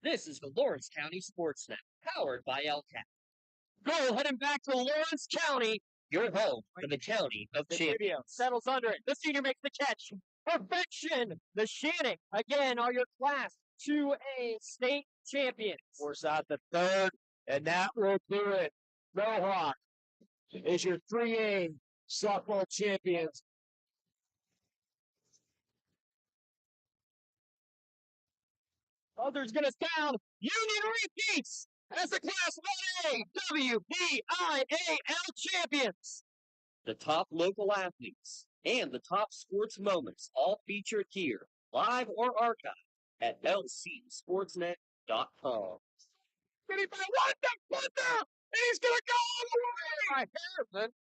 This is the Lawrence County SportsNet, powered by LCAP. Go heading back to Lawrence County, your home for the county of champions. Settles under it. The senior makes the catch. Perfection! The Shannon, again, are your Class 2A state champions. Force out the third, and that will do it. Mohawk is your 3A softball champions. Others gonna sound. Union repeats as the Class 1A WPIAL champions. The top local athletes and the top sports moments all featured here, live or archived at lcsportsnet.com. Anybody want the Plunder? And he's going to go all the way!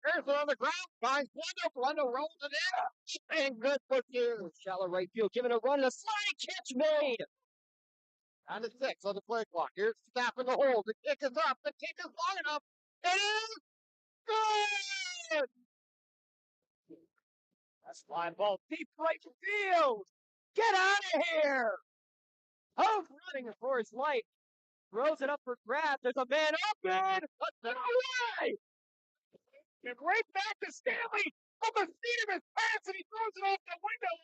Harrison on the ground, finds Plunder rolls it in, and good for two. Shallow right field, giving a run, and a sliding catch made. On the 6 on the play clock. Here's Staff in the hole. The kick is up. The kick is long enough. It is good! That's flying ball deep right field. Get out of here! Hope running for his life. Throws it up for grabs. There's a man open. No way! And right back to Stanley from the seat of his pants, and he throws it off the window.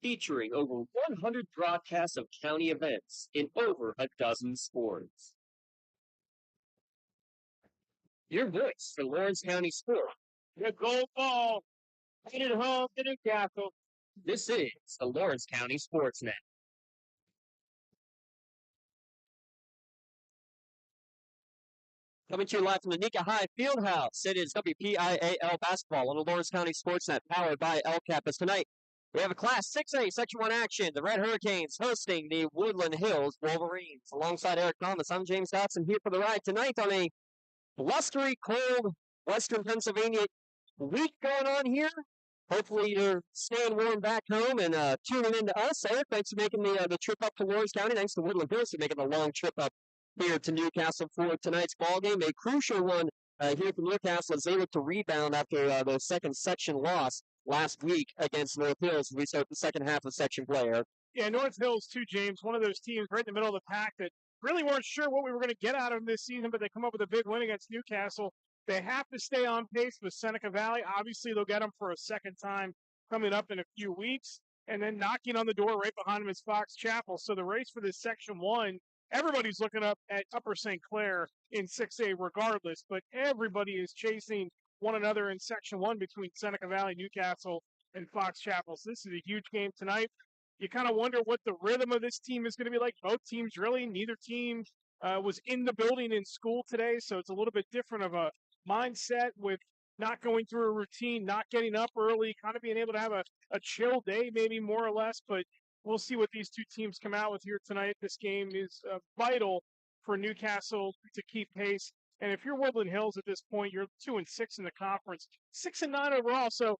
Featuring over 100 broadcasts of county events in over a dozen sports. Your voice for Lawrence County Sports. The gold ball. Headed home to Newcastle. This is the Lawrence County SportsNet. Coming to you live from the Nika High Fieldhouse. It is WPIAL basketball on the Lawrence County SportsNet, powered by LCAP. As tonight, we have a Class 6A Section 1 action. The Red Hurricanes hosting the Woodland Hills Wolverines. Alongside Eric Thomas, I'm James Dotson here for the ride tonight on a blustery, cold Western Pennsylvania week going on here. Hopefully you're staying warm back home and tuning in to us. Eric, thanks for making the trip up to Lawrence County. Thanks to Woodland Hills for making the long trip up here to Newcastle for tonight's ball game. A crucial one here for Newcastle as they look to rebound after their second section loss last week against North Hills. We start the second half of section play, Eric. Yeah, North Hills too, James. One of those teams right in the middle of the pack that really weren't sure what we were going to get out of them this season, but they come up with a big win against Newcastle. They have to stay on pace with Seneca Valley. Obviously, they'll get them for a second time coming up in a few weeks. And then knocking on the door right behind them is Fox Chapel. So the race for this Section 1, everybody's looking up at Upper St. Clair in 6A regardless, but everybody is chasing one another in Section 1 between Seneca Valley, Newcastle, and Fox Chapel. So this is a huge game tonight. You kind of wonder what the rhythm of this team is going to be like. Both teams really, neither team was in the building in school today, so it's a little bit different of a mindset with not going through a routine, not getting up early, kind of being able to have a chill day maybe more or less, but we'll see what these two teams come out with here tonight. This game is vital for Newcastle to keep pace. And if you're Woodland Hills at this point, you're 2-6 in the conference, 6-9 overall. So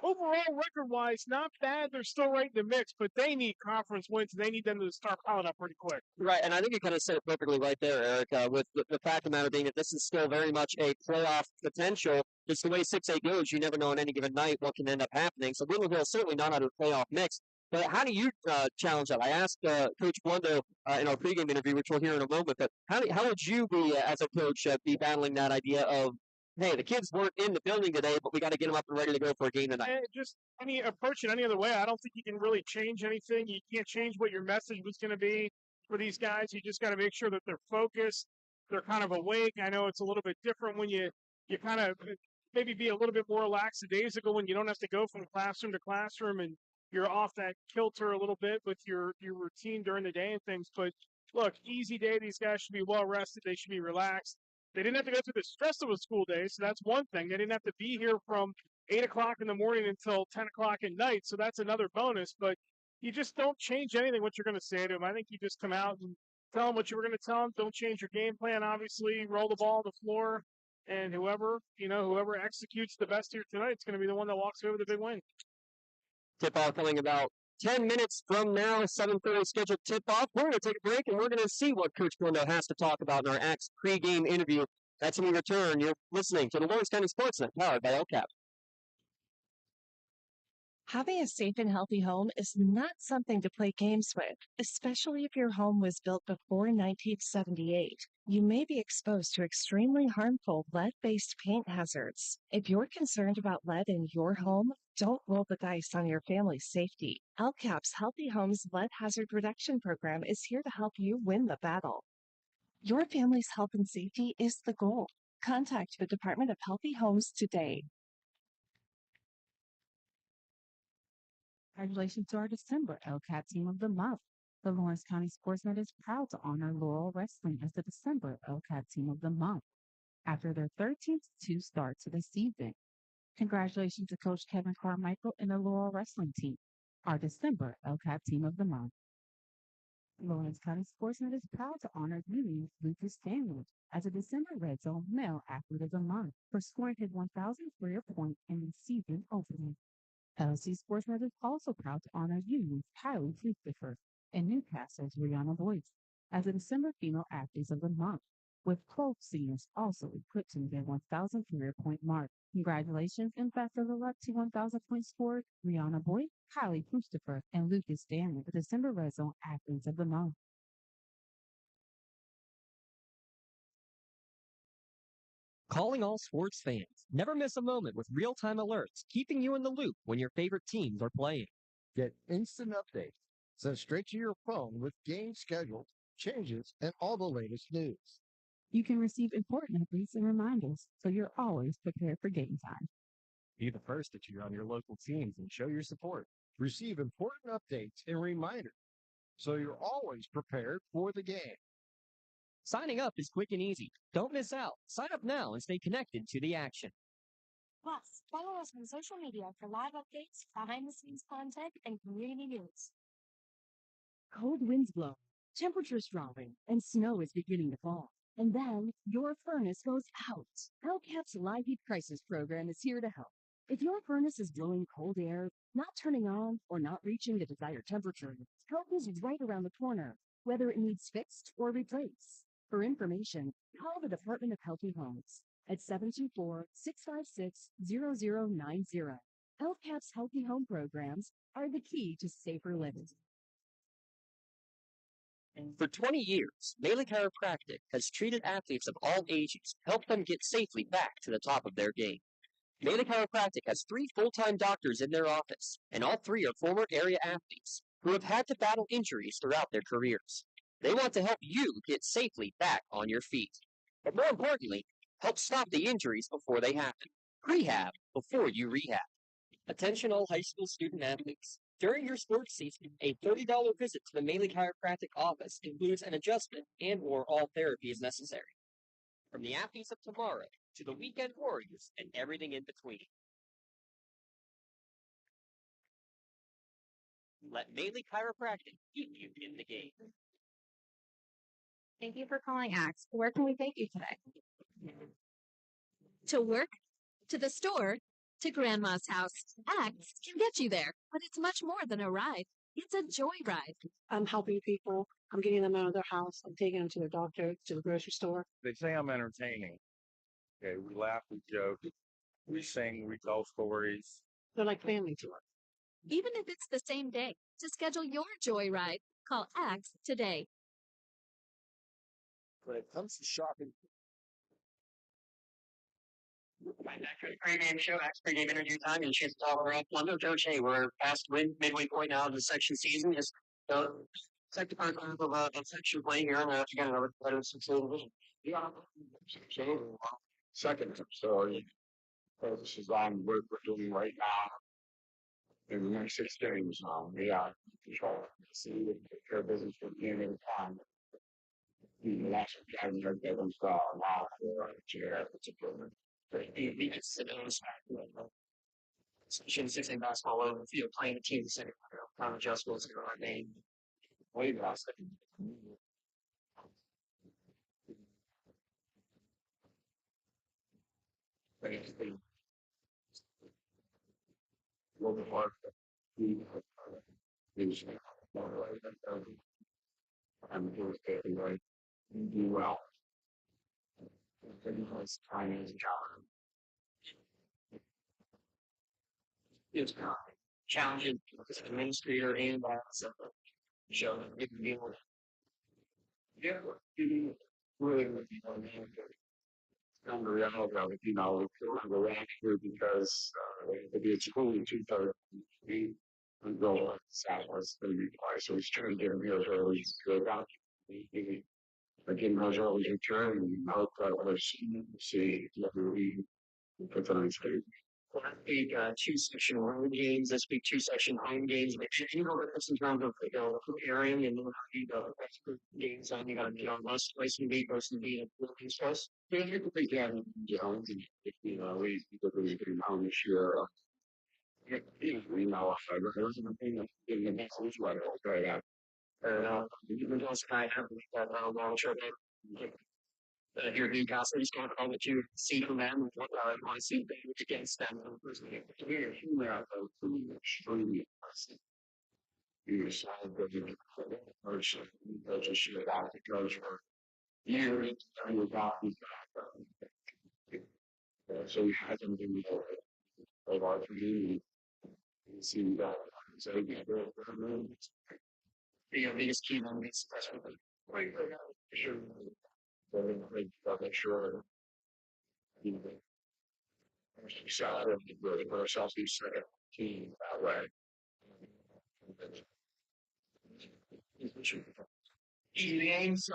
overall, record-wise, not bad. They're still right in the mix, but they need conference wins. They need them to start piling up pretty quick. Right, and I think you kind of said it perfectly right there, Eric, with the fact of the matter being that this is still very much a playoff potential. Just the way 6A goes, you never know on any given night what can end up happening. So Woodland Hills certainly not out of the playoff mix. But how do you challenge that? I asked Coach Blundo in our pregame interview, which we'll hear in a moment, but how would you be, as a coach, be battling that idea of hey, the kids weren't in the building today, but we got to get them up and ready to go for a game tonight. Just approach it any other way. I don't think you can really change anything. You can't change what your message was going to be for these guys. You just got to make sure that they're focused. They're kind of awake. I know it's a little bit different when you kind of maybe be a little bit more lackadaisical when you don't have to go from classroom to classroom and you're off that kilter a little bit with your routine during the day and things. But look, easy day. These guys should be well rested. They should be relaxed. They didn't have to go through the stress of a school day, so that's one thing. They didn't have to be here from 8 o'clock in the morning until 10 o'clock at night, so that's another bonus. But you just don't change anything what you're going to say to them. I think you just come out and tell them what you were going to tell them. Don't change your game plan, obviously. Roll the ball on the floor, and whoever executes the best here tonight is going to be the one that walks away with a big win. Tip-off coming about 10 minutes from now, 7:30 scheduled tip-off. We're going to take a break, and we're going to see what Coach Glendale has to talk about in our Axe pregame interview. That's when we return. You're listening to the Lawrence County SportsNet, powered by LCAP. Having a safe and healthy home is not something to play games with, especially if your home was built before 1978. You may be exposed to extremely harmful lead-based paint hazards. If you're concerned about lead in your home, don't roll the dice on your family's safety. LCAP's Healthy Homes Lead Hazard Reduction Program is here to help you win the battle. Your family's health and safety is the goal. Contact the Department of Healthy Homes today. Congratulations to our December LCAT Team of the Month. The Lawrence County SportsNet is proud to honor Laurel Wrestling as the December LCAT Team of the Month after their 13-2 start to the season. Congratulations to Coach Kevin Carmichael and the Laurel Wrestling Team, our December LCAT Team of the Month. Lawrence County SportsNet is proud to honor Union Lucas Daniels as a December Red Zone Male Athlete of the Month for scoring his 1,000th career point in the season opening. LC SportsNet is also proud to honor Union's Kylie Christopher and Newcastle's Rihanna Boyce as the December Female Athletes of the Month, with 12 seniors also eclipsing their 1,000 career point mark. Congratulations and best of luck to 1,000 points scored Rihanna Boyce, Kylie Christopher, and Lucas Daniel, the December Red Zone Athletes of the Month. Calling all sports fans. Never miss a moment with real-time alerts, keeping you in the loop when your favorite teams are playing. Get instant updates sent straight to your phone with game schedules, changes, and all the latest news. You can receive important updates and reminders, so you're always prepared for game time. Be the first to cheer on your local teams and show your support. Receive important updates and reminders, so you're always prepared for the game. Signing up is quick and easy. Don't miss out. Sign up now and stay connected to the action. Plus, follow us on social media for live updates, behind-the-scenes content, and community news. Cold winds blow, temperatures dropping, and snow is beginning to fall. And then your furnace goes out. LCAP's Live Heat Crisis Program is here to help. If your furnace is blowing cold air, not turning on, or not reaching the desired temperature, help is right around the corner, whether it needs fixed or replaced. For information, call the Department of Healthy Homes at 724-656-0090. LCAP's Healthy Home programs are the key to safer living. For 20 years, Bailey Chiropractic has treated athletes of all ages to help them get safely back to the top of their game. Bailey Chiropractic has 3 full-time doctors in their office, and all 3 are former area athletes who have had to battle injuries throughout their careers. They want to help you get safely back on your feet. But more importantly, help stop the injuries before they happen. Prehab before you rehab. Attention all high school student athletes. During your sports season, a $30 visit to the Bailey Chiropractic office includes an adjustment and/or all therapy is necessary. From the athletes of tomorrow to the weekend warriors and everything in between. Let Bailey Chiropractic keep you in the game. Thank you for calling Axe. Where can we take you today? To work, to the store, to Grandma's house. Axe can get you there, but it's much more than a ride. It's a joyride. I'm helping people. I'm getting them out of their house. I'm taking them to their doctor, to the grocery store. They say I'm entertaining. Okay, we laugh, we joke, we sing, we tell stories. They're like family to us. Even if it's the same day, to schedule your joyride, call Axe today. When it comes to shopping, Right back to the pregame show, pregame interview time, and she's talking around London. Coach, hey, we're past midway point now of the section season. Just second part of section play here, and again, another competitive division. Yeah. So, second, so this is on what we're doing right now in the next 6 games. We are control, see the care business for the end of the time. The last time you're getting now for a chair, it's a problem. Section 6A basketball over the field, playing the team center. Kind of adjustments in our name. Way last second. Global Park is I'm taking right. Do well. Time is a job. It's challenging as an administrator and as a show that you can deal with. Yeah, really would be on the reality of it, the last year because it's only 2/3 and go Southwest going to be twice, so he's trying to get him here as early as he could. Again, those early return and hope that was see whether we put that on stage. Last week, 2 section road games. This week, 2 section home games. You know what this in terms of preparing and then you games on. You got to be on most place to beat, most to beat, and Wolverines plus. Yeah, you think Gavin Jones and we getting home this year. We know there's a thing in the next newsletter. Okay, Even those kind of that long trip. Your Newcastle is going to call it you see from them and what I want to see against them. We're extremely you decide that you person does a shit out because for years and without these so we had them in of our community. You see that so the biggest key on this especially right sure make sure you know for ourselves we second team that way. Games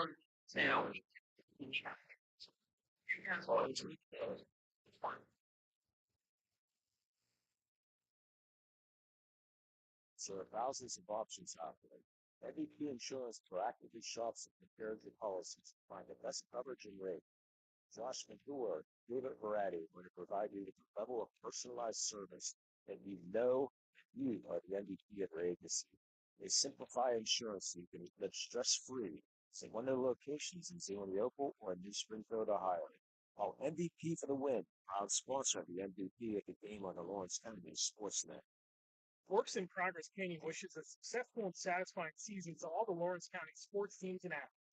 now. So there are thousands of options out there. MVP Insurance proactively shops and compares your policies to find the best coverage and rate. Josh McGuire, David Verratti are going to provide you with a level of personalized service that you know you are the MVP at your agency. They simplify insurance so you can live stress-free. So one of the locations in Zioniople or in New Springfield, Ohio. Call MVP for the win. Proud sponsor of the MVP at the game on the Lawrence County SportsNet. Works in Progress Painting wishes a successful and satisfying season to all the Lawrence County sports teams and athletes.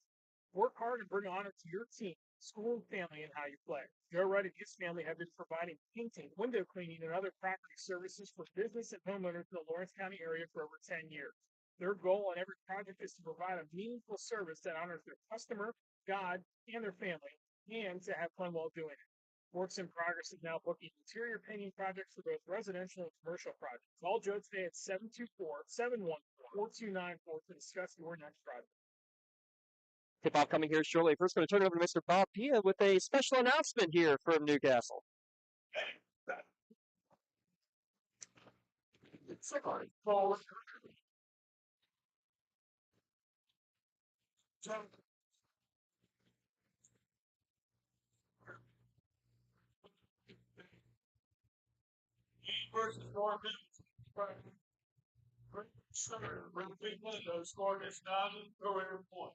Work hard and bring honor to your team, school, and family in how you play. Joe Wright and his family have been providing painting, window cleaning, and other property services for business and homeowners in the Lawrence County area for over 10 years. Their goal on every project is to provide a meaningful service that honors their customer, God, and their family, and to have fun while doing it. Works in Progress is now booking interior painting projects for both residential and commercial projects. Call Joe today at 724-714-4294 to discuss your next project. Tip-off coming here shortly. First, going to turn it over to Mr. Bob Pia with a special announcement here from Newcastle. Versus Norman. From big window, scored his 9th career point.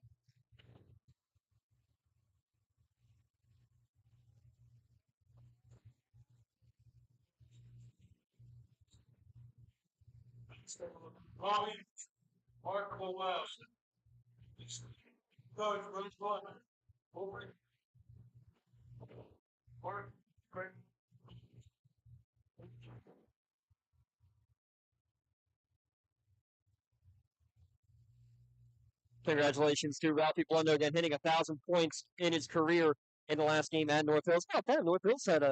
Bobby, remarkable milestone. Coach, Bruce Woodland, Wolverine. Mark, great. Congratulations to Ralphie Blundo again, hitting 1,000 points in his career in the last game at North Hills. Not bad. North Hills had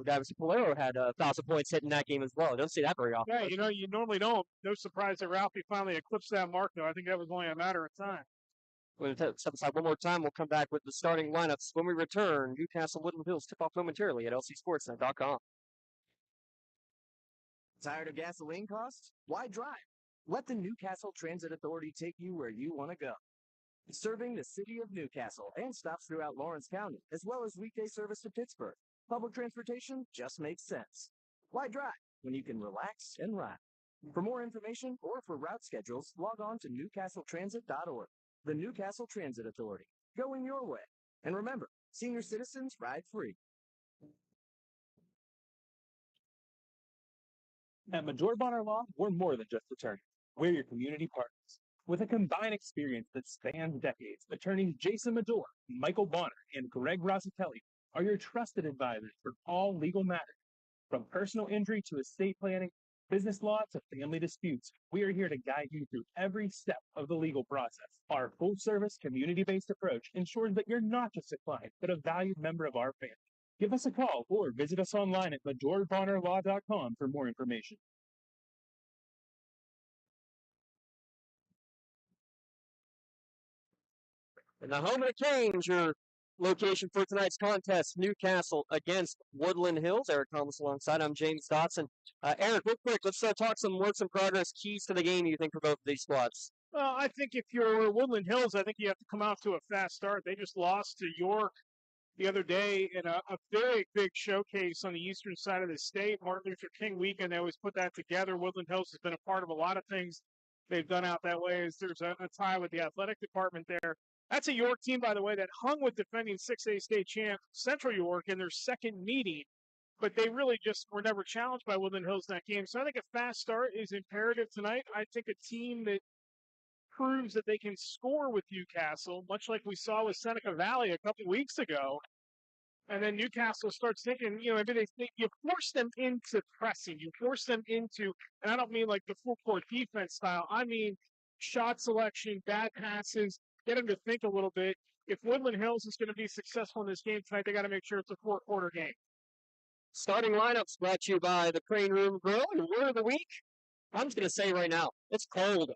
Davison Polero had 1,000 points hitting that game as well. Don't see that very often. Yeah, you normally don't. No surprise that Ralphie finally eclipsed that mark, though. I think that was only a matter of time. We're going to step aside one more time. We'll come back with the starting lineups when we return. Newcastle Woodland Hills tip off momentarily at lcsportsnet.com. Tired of gasoline costs? Why drive? Let the Newcastle Transit Authority take you where you want to go. Serving the city of Newcastle and stops throughout Lawrence County, as well as weekday service to Pittsburgh. Public transportation just makes sense. Why drive when you can relax and ride? For more information or for route schedules, log on to newcastletransit.org. The Newcastle Transit Authority, going your way. And remember, senior citizens ride free. At Major Bonner Law, we're more than just attorneys. We're your community partners. With a combined experience that spans decades, attorneys Jason Major, Michael Bonner, and Greg Rosatelli are your trusted advisors for all legal matters. From personal injury to estate planning, business law to family disputes, we are here to guide you through every step of the legal process. Our full-service, community-based approach ensures that you're not just a client, but a valued member of our family. Give us a call or visit us online at majorbonnerlaw.com for more information. And the home of the Canes, your location for tonight's contest, Newcastle against Woodland Hills. Eric Thomas alongside. I'm James Dotson. Eric, real quick, let's talk some works in progress, keys to the game you think for both of these squads. Well, I think if you're Woodland Hills, I think you have to come out to a fast start. They just lost to York the other day in a very big showcase on the eastern side of the state. Martin Luther King weekend, they always put that together. Woodland Hills has been a part of a lot of things they've done out that way. There's a tie with the athletic department there. That's a York team, by the way, that hung with defending 6A state champ Central York in their second meeting. But they really just were never challenged by Woodland Hills in that game. So I think a fast start is imperative tonight. I think a team that proves that they can score with Newcastle, much like we saw with Seneca Valley a couple weeks ago. And then Newcastle starts thinking, maybe you force them into pressing. You force them into, and I don't mean like the full court defense style. I mean shot selection, bad passes, get them to think a little bit. If Woodland Hills is going to be successful in this game tonight, they got to make sure it's a four-quarter game. Starting lineups brought to you by the Crane Room Grill. And word of the week, I'm just going to say right now, it's cold.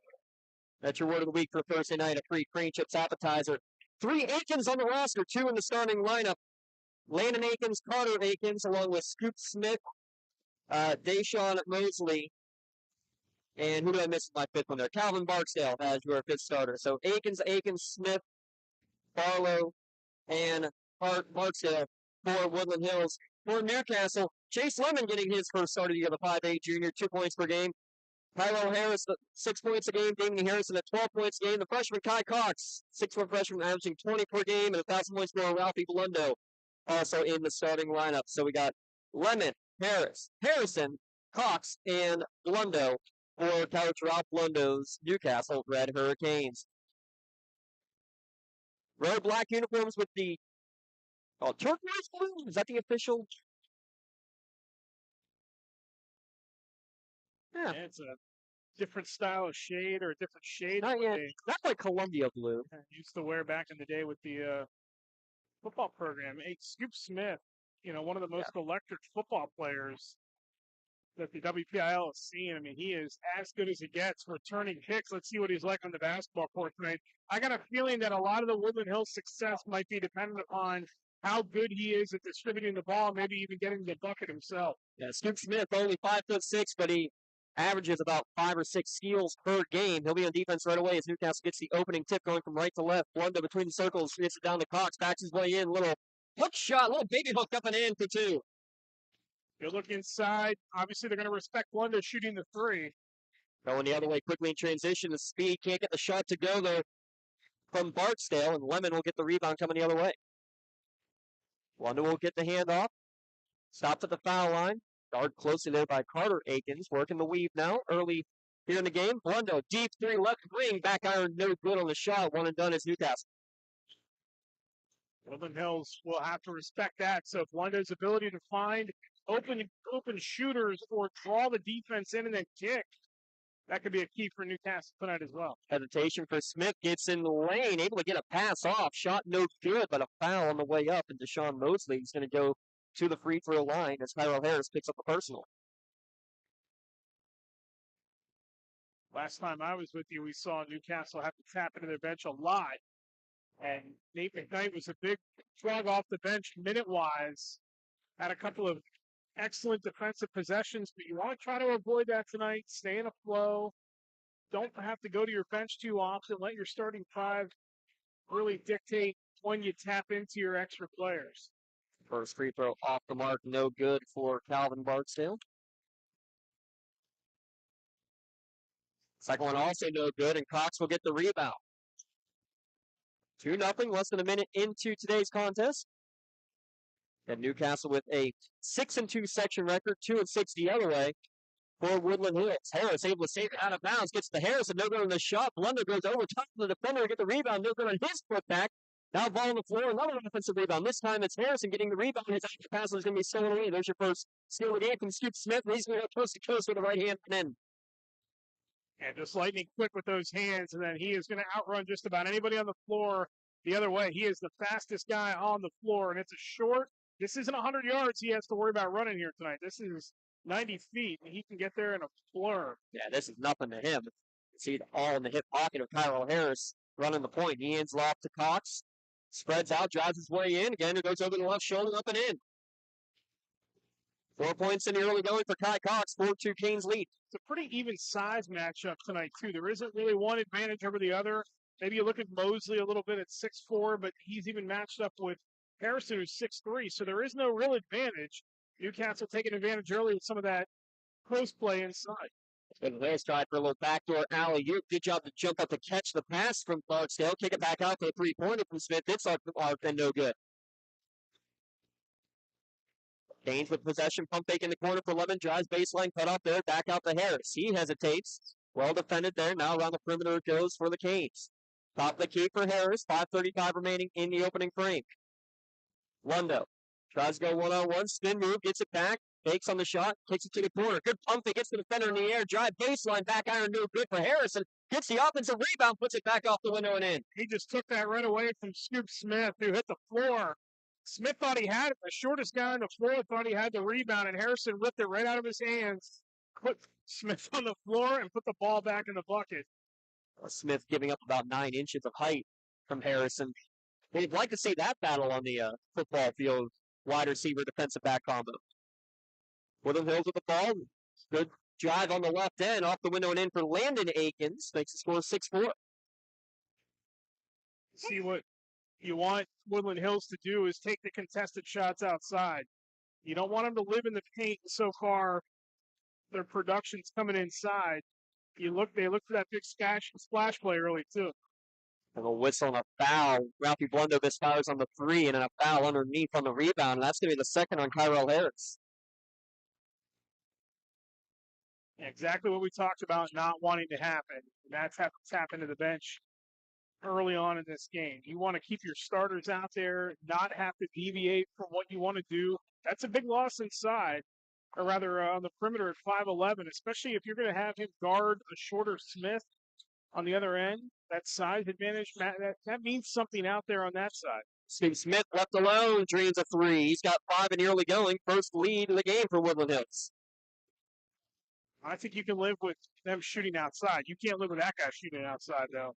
That's your word of the week for Thursday night, a free Crane Chips appetizer. 3 Aikens on the roster, 2 in the starting lineup. Landon Aikens, Carter Aikens, along with Scoop Smith, Deshaun Mosley, and who did I miss my fifth one there? Calvin Barksdale as your fifth starter. So Aikens, Smith, Barlow, and Barksdale for Woodland Hills. For Newcastle, Chase Lemon getting his first start of the year, the 5'8" junior, 2 points per game. Kylo Harris, 6 points a game. Damien Harrison at 12 points a game. The freshman Kai Cox, 6'1" freshman, averaging 20 per game, and 1,000 points for Ralphie Blundo, also in the starting lineup. So we got Lemon, Harris, Harrison, Cox, and Blundo for Coach Ralph Blundo's Newcastle Red Hurricanes. Red black uniforms with the turquoise blue. Is that the official? Yeah, it's a different style of shade or a different shade. Not like Columbia blue. Used to wear back in the day with the football program. Hey, Scoop Smith, one of the most electric football players that the WPIAL has seen. I mean, he is as good as it gets returning kicks. Let's see what he's like on the basketball court tonight. I got a feeling that a lot of the Woodland Hills success might be dependent upon how good he is at distributing the ball, maybe even getting the bucket himself. Yeah, Scoop Smith, only 5'6", but he averages about 5 or 6 steals per game. He'll be on defense right away as Newcastle gets the opening tip going from right to left. Blundo between the circles, gets it down to Cox, backs his way in, little hook shot, little baby hook up and in for 2. You look inside. Obviously, they're going to respect Blundo shooting the 3. Going the other way quickly in transition. The speed can't get the shot to go there from Barksdale, and Lemon will get the rebound coming the other way. Blundo will get the handoff. Stops at the foul line. Guard closely there by Carter Aikens. Working the weave now. Early here in the game. Blundo, deep 3, left wing. Back iron, no good on the shot. One and done is Newcastle. Woodland Hills will have to respect that. So if Blundo's ability to find open shooters or draw the defense in and then kick That could be a key for Newcastle tonight as well. Hesitation for Smith, gets in the lane, able to get a pass off. Shot no good, but a foul on the way up. And Deshaun Mosley is going to go to the free throw line as Tyrell Harris picks up a personal. Last time I was with you, we saw Newcastle have to tap into their bench a lot. And Nate McKnight was a big drug off the bench minute-wise. Had a couple of excellent defensive possessions, but you want to try to avoid that tonight. Stay in a flow. Don't have to go to your bench too often. Let your starting five really dictate when you tap into your extra players. First free throw off the mark, no good for Calvin Barksdale. Second one also no good, and Cox will get the rebound. 2-0, less than a minute into today's contest. And Newcastle with a 6-2 section record, 2-6 the other way for Woodland Hills. Harris able to save it out of bounds, gets to Harris, and no good on the shot. Blunder goes over top of the defender to get the rebound, no good on his putback. Now ball on the floor, another offensive rebound. This time it's Harrison getting the rebound. His extra pass is going to be stolen away. There's your first steal of the game from Scoop Smith. He's going to go coast to coast with the right hand and in. And just lightning quick with those hands, and then he is going to outrun just about anybody on the floor the other way. He is the fastest guy on the floor, and it's a short. This isn't 100 yards he has to worry about running here tonight. This is 90 feet, and he can get there in a blur. Yeah, this is nothing to him. See it all in the hip pocket of Tyrell Harris running the point. He hands off to Cox, spreads out, drives his way in. Again, it goes over the left shoulder, up and in. 4 points in the early going for Kai Cox, 4-2 Canes lead. It's a pretty even size matchup tonight, too. There isn't really one advantage over the other. Maybe you look at Mosley a little bit at 6'4", but he's even matched up with Harrison, who's 6'3", so there is no real advantage. Newcastle taking advantage early with some of that close play inside. And Harris tried for a little backdoor alley-oop. Good job to jump up to catch the pass from Barksdale. Kick it back out for a three-pointer from Smith. It's up and no good. Canes with possession, pump fake in the corner for 11, drives baseline, cut off there, back out to Harris. He hesitates. Well defended there. Now around the perimeter it goes for the Canes. Top of the key for Harris. 5:35 remaining in the opening frame. Lundo tries to go one-on-one, spin move, gets it back, fakes on the shot, kicks it to the corner. Good pump fake, gets the defender in the air, drive baseline, back iron, no good for Harrison. Gets the offensive rebound, puts it back off the window and in. He just took that right away from Scoop Smith, who hit the floor. Smith thought he had it. The shortest guy on the floor thought he had the rebound, and Harrison ripped it right out of his hands, put Smith on the floor, and put the ball back in the bucket. Smith giving up about 9 inches of height from Harrison. They'd like to see that battle on the football field, wide receiver, defensive back combo. Woodland Hills with the ball. Good drive on the left end, off the window and in for Landon Akins. Makes the score 6-4. See what you want Woodland Hills to do is take the contested shots outside. You don't want them to live in the paint. So far, their production's coming inside. They look for that big splash play early too. And a whistle and a foul. Ralphie Blundo misfires on the 3 and then a foul underneath on the rebound. And that's going to be the second on Kyrell Harris. Exactly what we talked about not wanting to happen. And that's have to tap into the bench early on in this game. You want to keep your starters out there, not have to deviate from what you want to do. That's a big loss inside, or rather on the perimeter at 5'11", especially if you're going to have him guard a shorter Smith on the other end. That size advantage, that means something out there on that side. Steve Smith left alone, dreams a 3. He's got 5 in the early going. First lead of the game for Woodland Hills. I think you can live with them shooting outside. You can't live with that guy shooting outside, though.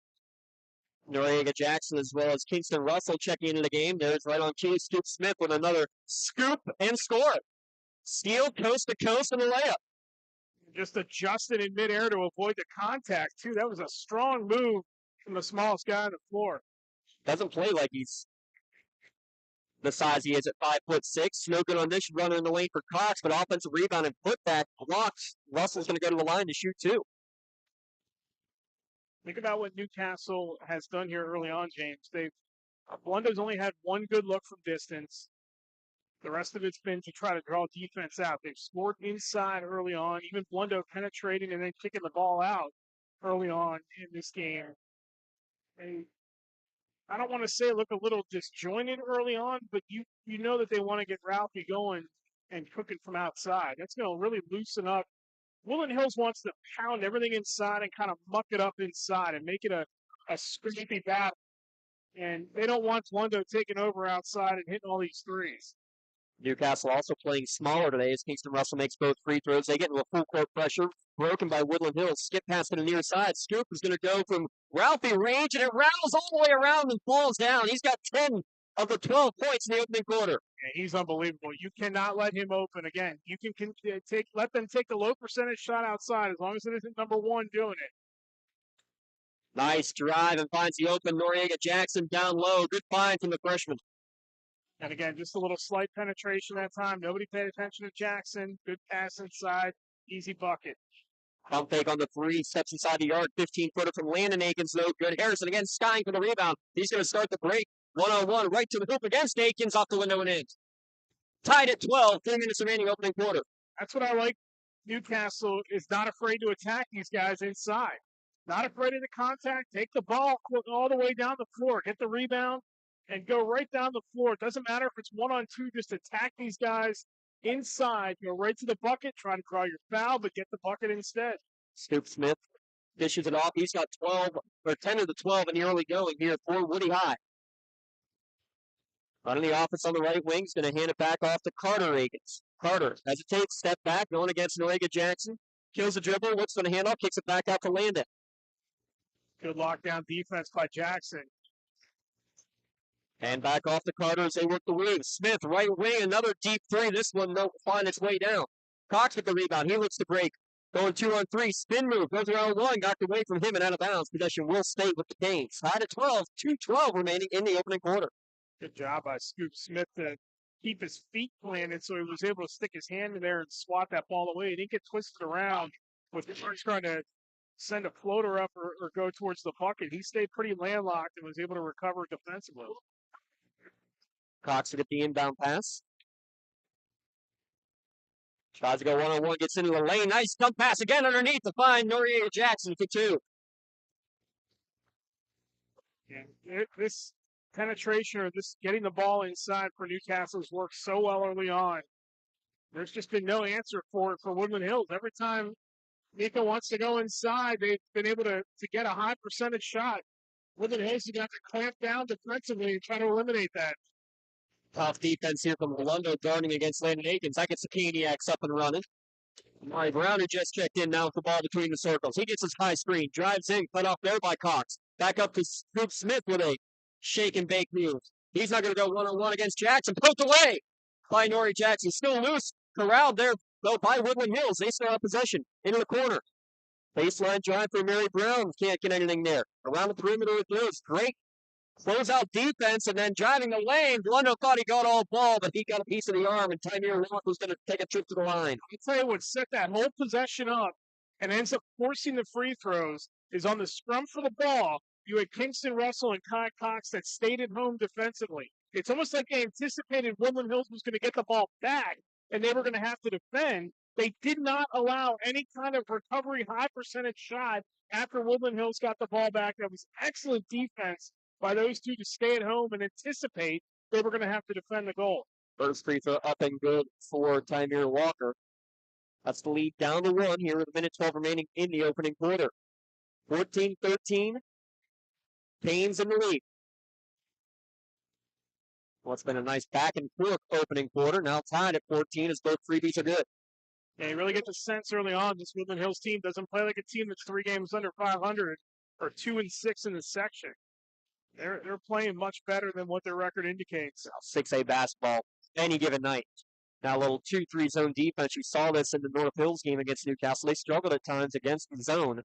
Noriega Jackson as well as Kingston Russell checking into the game. There's right on cue, Scoop Smith with another scoop and score. Steal coast to coast and a layup. Just adjusted in midair to avoid the contact, too. That was a strong move from the smallest guy on the floor. Doesn't play like he's the size he is at 5'6". No good on this run in the lane for Cox, but offensive rebound and putback blocked. Russell's going to go to the line to shoot 2. Think about what Newcastle has done here early on, James. Blundo's only had one good look from distance. The rest of it's been to try to draw defense out. They've scored inside early on, even Blundo penetrating and then kicking the ball out early on in this game. I don't want to say look a little disjointed early on, but you know that they want to get Ralphie going and cooking from outside. That's going to really loosen up Woodland Hills wants to pound everything inside and kind of muck it up inside and make it a scrappy battle. And they don't want Lundo taking over outside and hitting all these threes. Newcastle also playing smaller today as Kingston Russell makes both free throws. They get into a full court pressure, broken by Woodland Hills. Skip pass to the near side. Scoop is going to go from Ralphie range, and it rattles all the way around and falls down. He's got 10 of the 12 points in the opening quarter. Yeah, he's unbelievable. You cannot let him open again. You can let them take the low percentage shot outside as long as it isn't number one doing it. Nice drive and finds the open Noriega Jackson down low. Good find from the freshman. And again, just a little slight penetration that time. Nobody paid attention to Jackson. Good pass inside. Easy bucket. Pump fake on the three. Steps inside the yard. 15-footer from Landon Akins. No good. Harrison again skying for the rebound. He's going to start the break. One-on-one right to the hoop against Akins. Off the window and in. Tied at 12. 3 minutes remaining opening quarter. That's what I like. Newcastle is not afraid to attack these guys inside. Not afraid of the contact. Take the ball all the way down the floor. Get the rebound. And go right down the floor. It doesn't matter if it's 1-on-2, just attack these guys inside. Go right to the bucket, try to draw your foul, but get the bucket instead. Scoop Smith dishes it off. He's got 10 of the 12 in the early going here for Woody High. Running the offense on the right wing. He's going to hand it back off to Carter Akins. Carter hesitates, step back, going against Noriega Jackson. Kills the dribble, looks for the handoff, kicks it back out to Landon. Good lockdown defense by Jackson. And back off to Carter as they work the wing. Smith, right wing, another deep three. This one will find its way down. Cox with the rebound. He looks to break. Going 2-on-3. Spin move. Goes around one. Knocked away from him and out of bounds. Possession will stay with the Canes. Tied at 12. 2:12 remaining in the opening quarter. Good job by Scoop Smith to keep his feet planted so he was able to stick his hand in there and swat that ball away. He didn't get twisted around with trying to send a floater up or go towards the bucket. He stayed pretty landlocked and was able to recover defensively. Cox to get the inbound pass. Tries to go one-on-one, gets into the lane. Nice dump pass again underneath to find Noriega Jackson for two. Yeah, this penetration or this getting the ball inside for Newcastle's worked so well early on. There's just been no answer for it for Woodland Hills. Every time Nico wants to go inside, they've been able to get a high percentage shot. Woodland Hills is going to have to clamp down defensively and try to eliminate that. Tough defense here from Lundo guarding against Landon Akins. That gets the Caniacs up and running. Mike Brown, who just checked in now with the ball between the circles. He gets his high screen, drives in, cut off there by Cox. Back up to Scoop Smith with a shake and bake move. He's not going to go one-on-one against Jackson. Poked away by Nori Jackson. Still loose. Corralled there, though, by Woodland Hills. They still have possession into the corner. Baseline drive for Mary Brown. Can't get anything there. Around the perimeter it goes. Great closeout defense, and then driving the lane. Lundo thought he got all ball, but he got a piece of the arm, and Tymir Rock was going to take a trip to the line. I'll tell you what set that whole possession up and ends up forcing the free throws is on the scrum for the ball. You had Kingston Russell and Kai Cox that stayed at home defensively. It's almost like they anticipated Woodland Hills was going to get the ball back, and they were going to have to defend. They did not allow any kind of recovery high percentage shot after Woodland Hills got the ball back. That was excellent defense by those two to stay at home and anticipate they were going to have to defend the goal. First free throw up and good for Tymir Walker. That's the lead down to one here with a minute 12 remaining in the opening quarter. 14-13. Canes in the lead. Well, it's been a nice back and forth opening quarter. Now tied at 14 as both freebies are good. Yeah, you really get the sense early on this Woodland Hills team doesn't play like a team that's 3 games under 500 or 2-6 in the section. They're playing much better than what their record indicates. 6A basketball any given night. Now a little 2-3 zone defense. You saw this in the North Hills game against Newcastle. They struggled at times against the zone.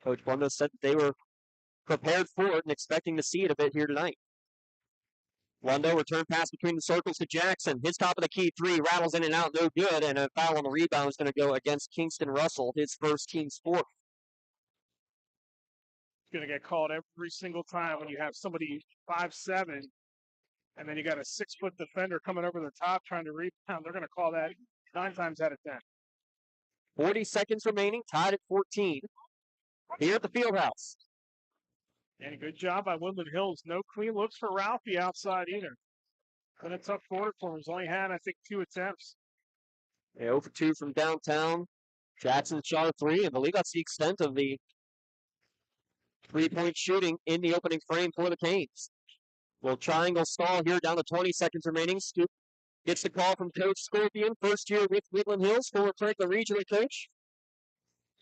Coach Bundo said that they were prepared for it and expecting to see it a bit here tonight. Lundo return pass between the circles to Jackson. His top of the key three rattles in and out, no good, and a foul on the rebound is going to go against Kingston Russell, his first team's fourth. Going to get called every single time when you have somebody 5'7", and then you got a 6-foot defender coming over the top trying to rebound. They're going to call that 9 times out of 10. 40 seconds remaining, tied at 14. Here at the Fieldhouse. And a good job by Woodland Hills. No clean looks for Ralphie outside either. Been a tough quarter for him. He's only had, I think, 2 attempts. Yeah, 0 for 2 from downtown. Jackson shot a three, and I believe that's the extent of the three-point shooting in the opening frame for the Canes. Little triangle stall here, down to 20 seconds remaining. Scoop gets the call from Coach Scorpion, first year with Woodland Hills, former Franklin regional coach.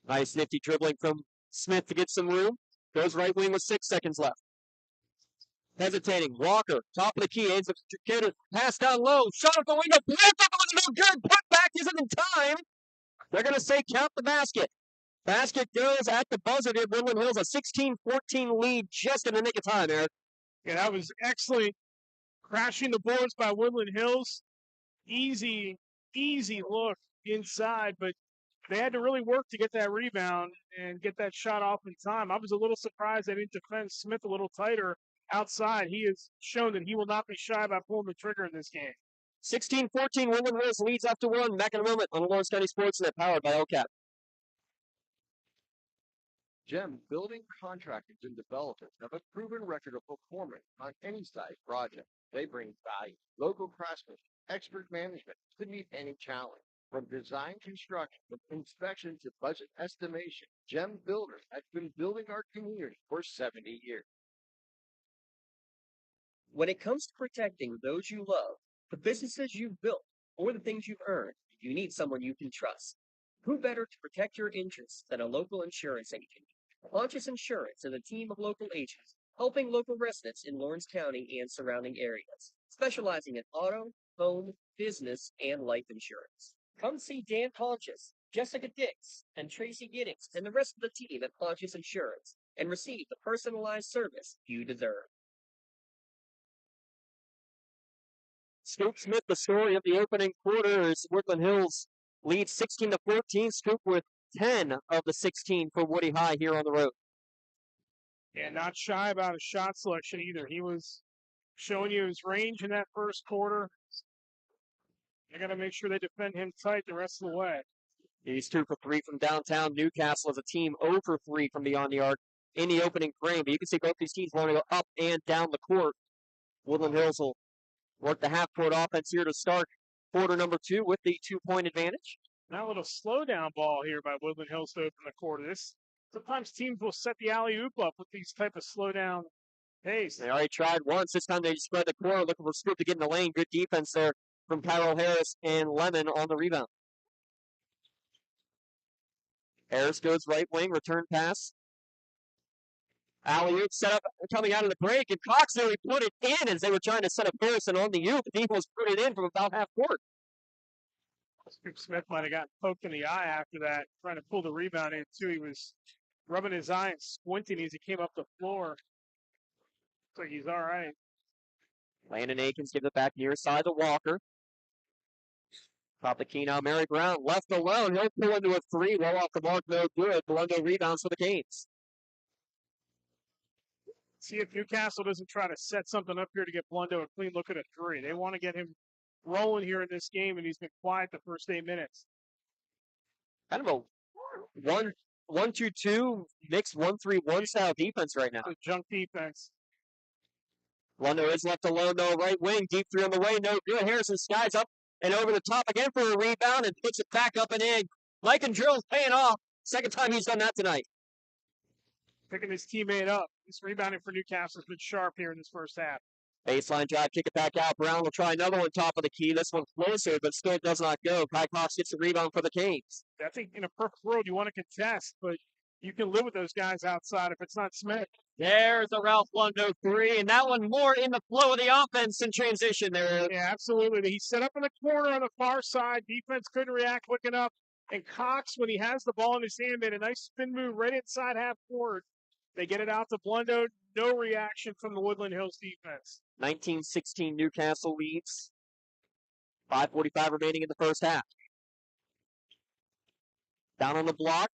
Nice nifty dribbling from Smith to get some room. Goes right wing with 6 seconds left. Hesitating. Walker, top of the key, aids the kid. Pass down low. Shot up the window. Blast up on the no good. Put back isn't in time. They're going to say count the basket. Basket goes at the buzzer. Did Woodland Hills a 16-14 lead just in the nick of time, Eric. Yeah, that was excellent. Crashing the boards by Woodland Hills. Easy look inside, but they had to really work to get that rebound and get that shot off in time. I was a little surprised they didn't defend Smith a little tighter outside. He has shown that he will not be shy about pulling the trigger in this game. 16-14, Woodland Hills leads after one. Back in a moment on the Lawrence County SportsNet, powered by LCAP. GEM Building Contractors and Developers have a proven record of performance on any size project. They bring value, local craftsmanship, expert management to meet any challenge. From design construction, from inspection to budget estimation, GEM Builders has been building our community for 70 years. When it comes to protecting those you love, the businesses you've built, or the things you've earned, you need someone you can trust. Who better to protect your interests than a local insurance agent? Conscious Insurance is a team of local agents helping local residents in Lawrence County and surrounding areas, specializing in auto, home, business, and life insurance. Come see Dan Conscious, Jessica Dix, and Tracy Giddings and the rest of the team at Conscious Insurance and receive the personalized service you deserve. Scoop Smith, the story of the opening quarter is Woodland Hills leads 16-14. Scoop with 10 of the 16 for Woody High here on the road. And not shy about his shot selection either. He was showing you his range in that first quarter. They got to make sure they defend him tight the rest of the way. He's 2 for 3 from downtown. Newcastle as a team 0 for 3 from beyond the arc in the opening frame. But you can see both these teams want to go up and down the court. Woodland Hills will work the half-court offense here to start quarter number 2 with the 2-point advantage. Now a little slowdown ball here by Woodland Hills to open the quarter. Sometimes teams will set the alley-oop up with these type of slowdown pace. They already tried once. This time they spread the court, looking for Scoop to get in the lane. Good defense there from Kyrell Harris and Lemon on the rebound. Harris goes right wing, return pass. Alley-oop set up coming out of the break, and Cox nearly put it in as they were trying to set up Harrison on the oop. He almost put it in from about half court. Scoop Smith might have gotten poked in the eye after that, trying to pull the rebound in, too. He was rubbing his eye and squinting as he came up the floor. Looks like he's all right. Landon Akins gives it back near side to Walker. Top the key now, Mary Brown left alone. He'll pull into a three. Well off the mark, no good. Blundo rebounds for the Canes. See if Newcastle doesn't try to set something up here to get Blundo a clean look at a three. They want to get him rolling here in this game, and he's been quiet the first 8 minutes. Kind of a 1-2-2 mixed 1-3-1 style defense right now. It's a junk defense. Blundo is left alone though, right wing, deep three on the way, no good. Harrison skies up and over the top again for a rebound and puts it back up and in. Mike and Drill's paying off. Second time he's done that tonight. Picking his teammate up. This rebounding for Newcastle has been sharp here in this first half. Baseline drive, kick it back out. Brown will try another one top of the key. This one closer, but still does not go. Kai Cox gets the rebound for the Canes. I think in a perfect world you want to contest, but you can live with those guys outside if it's not Smith. There's a Ralph Blundo three, and that one more in the flow of the offense in transition there. Yeah, absolutely. He set up in the corner on the far side. Defense couldn't react quick enough. And Cox, when he has the ball in his hand, made a nice spin move right inside half court. They get it out to Blundo. No reaction from the Woodland Hills defense. 19-16 Newcastle leads. 5:45 remaining in the first half. Down on the block.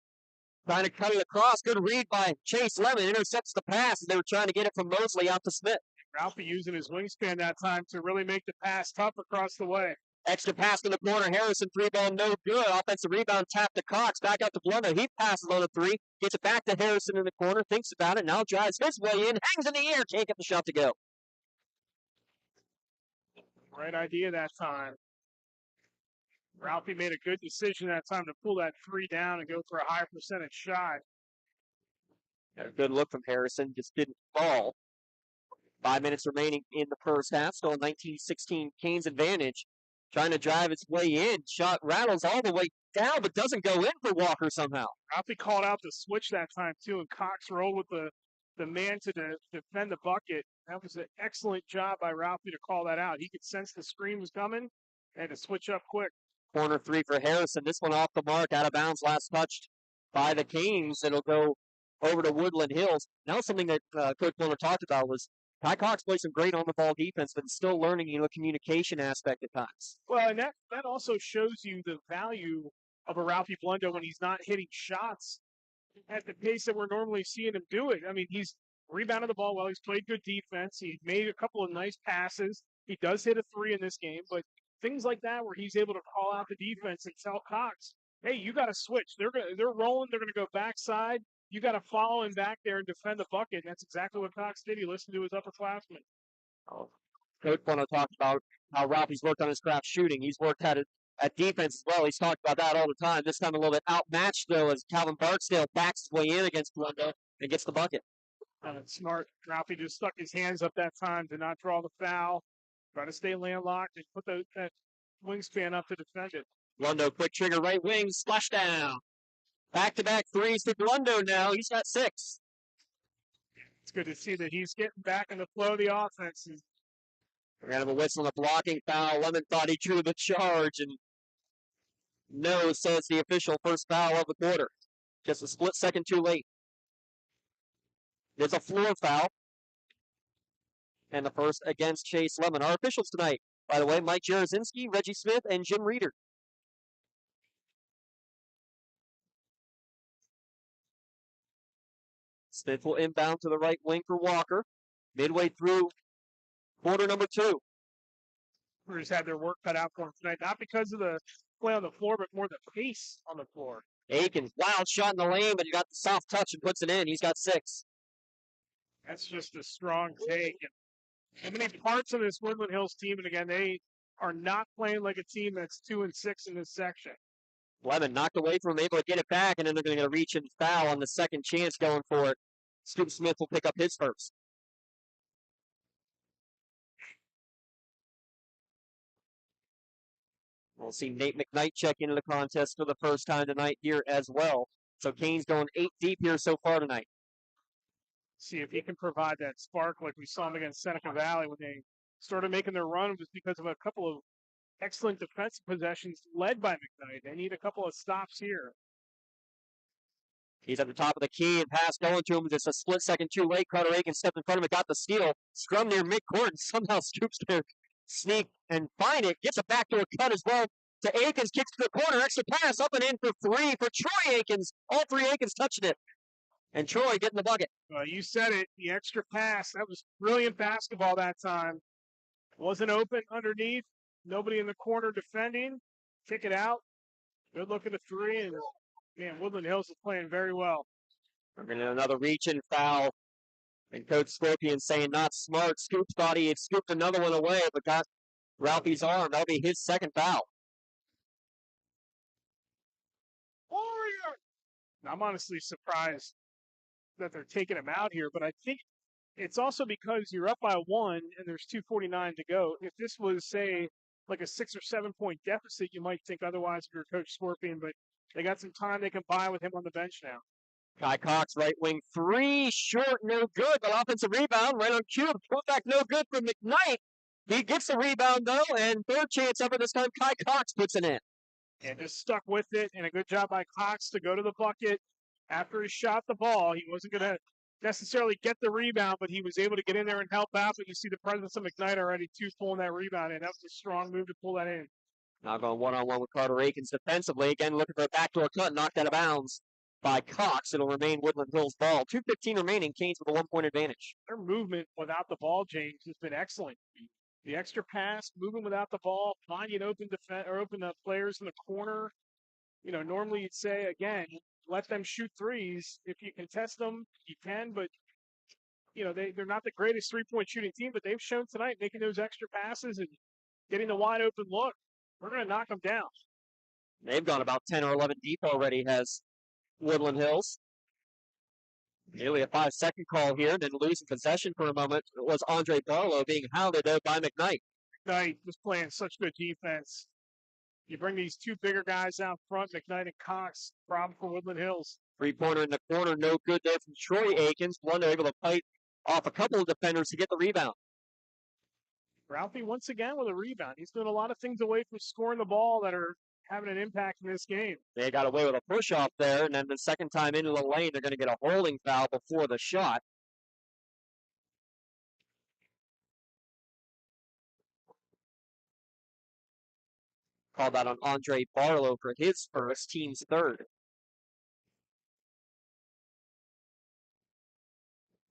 Trying to cut it across. Good read by Chase Lemon. Intercepts the pass as they were trying to get it from Mosley out to Smith. Ralphie using his wingspan that time to really make the pass tough across the way. Extra pass in the corner. Harrison three ball, no good. Offensive rebound, tap to Cox. Back out to Blundo. He passes on a three. Gets it back to Harrison in the corner. Thinks about it. Now drives his way in. Hangs in the air. Can't get the shot to go. Right idea that time. Ralphie made a good decision that time to pull that three down and go for a high percentage shot. Got a good look from Harrison, just didn't fall. 5 minutes remaining in the first half. Still 19-16 Canes advantage. Trying to drive its way in. Shot rattles all the way down, but doesn't go in for Walker somehow. Ralphie called out the switch that time, too, and Cox rolled with the man to defend the bucket. That was an excellent job by Ralphie to call that out. He could sense the screen was coming and to switch up quick. Corner three for Harrison. This one off the mark, out of bounds, last touched by the Canes. It'll go over to Woodland Hills. Now something that Coach Miller talked about was Ty Cox plays some great on-the-ball defense, but still learning, communication aspect at times. Well, and that also shows you the value of a Ralphie Blundo when he's not hitting shots at the pace that we're normally seeing him do it. I mean, he's rebounded the ball well. He's played good defense. He made a couple of nice passes. He does hit a three in this game, but things like that where he's able to call out the defense and tell Cox, hey, you got to switch. They're rolling. They're going to go backside. You got to follow him back there and defend the bucket. And that's exactly what Cox did. He listened to his upperclassmen. Coach Bono talked about how Ralphie's worked on his craft shooting. He's worked at it at defense as well. He's talked about that all the time. This time a little bit outmatched, though, as Calvin Barksdale backs his way in against Blundo and gets the bucket. Smart. Ralphie just stuck his hands up that time to not draw the foul. Try to stay landlocked and put that wingspan up to defend it. Blundo, quick trigger, right wing, splash down. Back-to-back threes for Blundo now. He's got 6. It's good to see that he's getting back in the flow of the offense. We're going to have a whistle and a blocking foul. Lemon thought he drew the charge, and no, says the official, first foul of the quarter. Just a split second too late. There's a floor foul. And the first against Chase Lemon. Our officials tonight, by the way, Mike Jarozinski, Reggie Smith, and Jim Reeder. Smith will inbound to the right wing for Walker. Midway through quarter number 2. Brewers had their work cut out for them tonight, not because of the play on the floor, but more the pace on the floor. Aikens, wild shot in the lane, but he got the soft touch and puts it in. He's got 6. That's just a strong take. And many parts of this Woodland Hills team, and again, they are not playing like a team that's 2-6 in this section. Lemon knocked away from him, able to get it back, and then they're going to reach and foul on the second chance going for it. Scoop Smith will pick up his first. We'll see Nate McKnight check into the contest for the first time tonight here as well. So Canes going 8 deep here so far tonight. See if he can provide that spark like we saw him against Seneca Valley when they started making their run. It was because of a couple of excellent defensive possessions led by McKnight. They need a couple of stops here. He's at the top of the key and pass going to him. Just a split second too late. Carter Aiken stepped in front of him, got the steal. Scrum near midcourt and somehow Scoops there. Sneak and find it. Gets a backdoor cut as well to Aikens. Kicks to the corner. Extra pass up and in for 3 for Troy Aikens. All 3 Aikens touching it. And Troy getting the bucket. You said it. The extra pass. That was brilliant basketball that time. Wasn't open underneath. Nobody in the corner defending. Kick it out. Good look at the 3. And, man, Woodland Hills is playing very well. We're going to another reach and foul. And Coach Scorpion saying not smart. Scoop thought he had scooped another one away, but got Ralphie's arm. That'll be his second foul. Warrior! I'm honestly surprised that they're taking him out here, but I think it's also because you're up by 1 and there's 2:49 to go. If this was, say, like a 6 or 7 point deficit, you might think otherwise if you're Coach Scorpion, but they got some time they can buy with him on the bench now. Kai Cox, right wing 3, short, no good, but offensive rebound right on cue. Put back, no good for McKnight. He gets the rebound, though, and third chance ever this time, Kai Cox puts it in. And just stuck with it, and a good job by Cox to go to the bucket. After he shot the ball, he wasn't going to necessarily get the rebound, but he was able to get in there and help out. But you see the presence of McKnight already, too, pulling that rebound in. That was a strong move to pull that in. Now going one-on-one with Carter Aikens defensively. Again, looking for a backdoor cut, knocked out of bounds by Cox. It'll remain Woodland Hills ball. 2:15 remaining. Canes with a 1-point advantage. Their movement without the ball, James, has been excellent. The extra pass, moving without the ball, finding open players in the corner. Normally you'd say, again, let them shoot threes. If you can test them, you can, but they're not the greatest three-point shooting team, but they've shown tonight making those extra passes and getting the wide open look. We're going to knock them down. They've gone about 10 or 11 deep already, has Woodland Hills. Nearly a 5-second call here, then losing possession for a moment. It was Andre Barlow being hounded out by McKnight. McKnight was playing such good defense. You bring these two bigger guys out front, McKnight and Cox, problem for Woodland Hills. Three-pointer in the corner, no good there from Troy Akins. Blunder able to fight off a couple of defenders to get the rebound. Ralphie once again with a rebound. He's doing a lot of things away from scoring the ball that are having an impact in this game. They got away with a push-off there, and then the second time into the lane, they're going to get a holding foul before the shot. Called out on Andre Barlow for his first, team's third.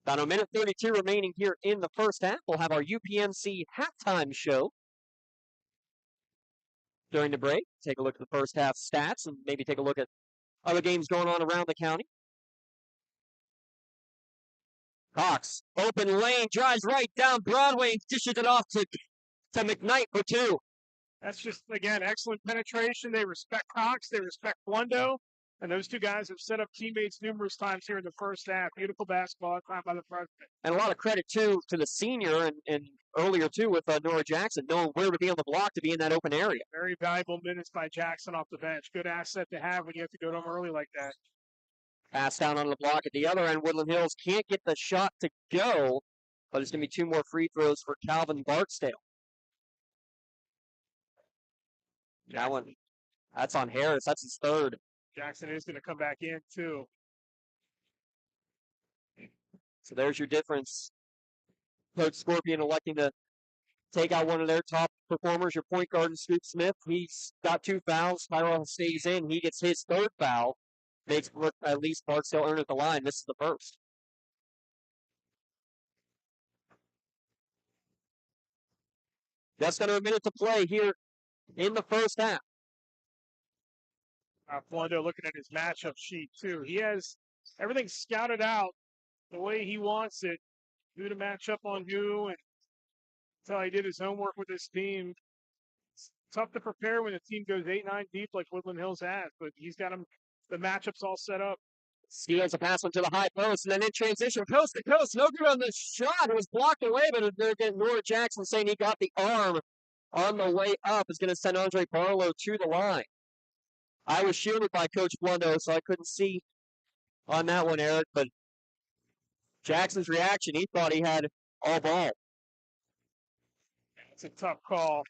About a minute 32 remaining here in the first half. We'll have our UPMC halftime show during the break. Take a look at the first half stats and maybe take a look at other games going on around the county. Cox, open lane, drives right down Broadway and dishes it off to McKnight for two. That's just, again, excellent penetration. They respect Cox. They respect Blundo. And those two guys have set up teammates numerous times here in the first half. Beautiful basketball time by the freshman. And a lot of credit, too, to the senior and earlier, too, with Nora Jackson, knowing where to be on the block to be in that open area. Very valuable minutes by Jackson off the bench. Good asset to have when you have to go to him early like that. Pass down on the block at the other end. Woodland Hills can't get the shot to go, but it's going to be two more free throws for Calvin Barksdale. That one, that's on Harris. That's his third. Jackson is going to come back in, too. So there's your difference. Coach Scorpion electing to take out one of their top performers, your point guard, Scoop Smith. He's got 2 fouls. Tyrell stays in. He gets his third foul. Makes at least Barksdale earn at the line. This is the first. Just under a minute to play here in the first half. Blundo looking at his matchup sheet, too. He has everything scouted out the way he wants it. Who to match up on who, and that's how he did his homework with his team. It's tough to prepare when a team goes 8-9 deep like Woodland Hills has, but he's got the matchups all set up. Steals a pass into the high post, and then in transition, coast to coast. No good on the shot. It was blocked away, but they're getting Nora Jackson saying he got the arm on the way up. Is going to send Andre Barlow to the line. I was shielded by Coach Blundo, so I couldn't see on that one, Eric, but Jackson's reaction, he thought he had all ball. It's a tough call.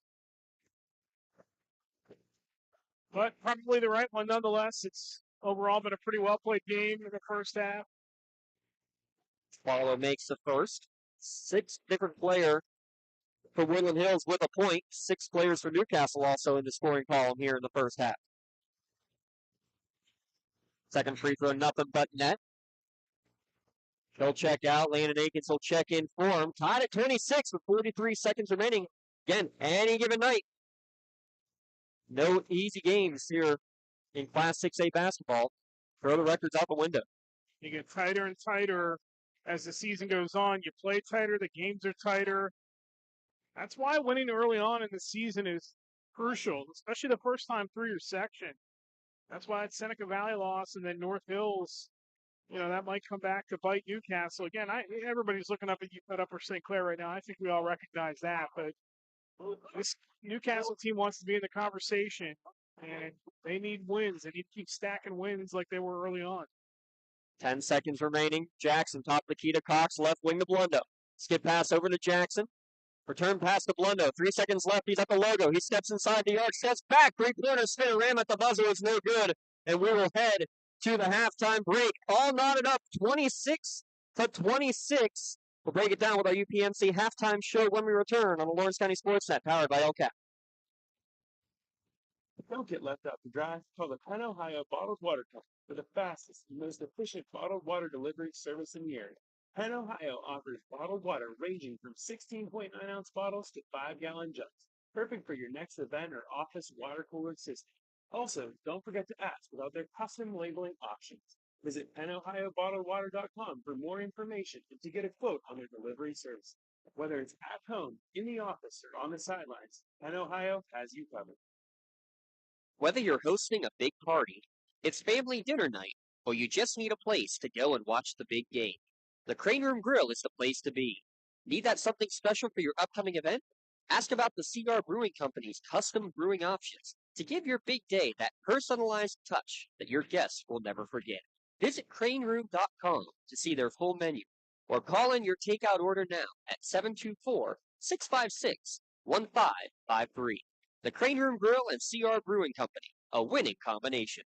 But probably the right one nonetheless. It's overall been a pretty well-played game in the first half. Barlow makes the first. 6 different players for Woodland Hills with a point. 6 players for Newcastle also in the scoring column here in the first half. Second free throw, nothing but net. He'll check out. Landon Akins will check in for him. Tied at 26 with 43 seconds remaining. Again, any given night. No easy games here in Class 6A basketball. Throw the records out the window. You get tighter and tighter as the season goes on. You play tighter. The games are tighter. That's why winning early on in the season is crucial, especially the first time through your section. That's why it's Seneca Valley lost, and then North Hills, that might come back to bite Newcastle. Again, everybody's looking up at Upper St. Clair right now. I think we all recognize that, but this Newcastle team wants to be in the conversation, and they need wins. They need to keep stacking wins like they were early on. 10 seconds remaining. Jackson, top of the key to Cox, left wing to Blundo. Skip pass over to Jackson. Return pass to Blundo. 3 seconds left. He's at the logo. He steps inside the arc, steps back. 3-pointer spin ram at the buzzer is no good. And we will head to the halftime break. All knotted up 26-26. We'll break it down with our UPMC halftime show when we return on the Lawrence County SportsNet, powered by LCAP. Don't get left out to dry. Call the Penn Ohio Bottled Water Company for the fastest and most efficient bottled water delivery service in the area. Penn Ohio offers bottled water ranging from 16.9-ounce bottles to 5-gallon jugs, perfect for your next event or office water cooler system. Also, don't forget to ask about their custom labeling options. Visit PennOhioBottledWater.com for more information and to get a quote on their delivery service. Whether it's at home, in the office, or on the sidelines, Penn Ohio has you covered. Whether you're hosting a big party, it's family dinner night, or you just need a place to go and watch the big game, the Crane Room Grill is the place to be. Need that something special for your upcoming event? Ask about the CR Brewing Company's custom brewing options to give your big day that personalized touch that your guests will never forget. Visit craneroom.com to see their full menu, or call in your takeout order now at 724-656-1553. The Crane Room Grill and CR Brewing Company, a winning combination.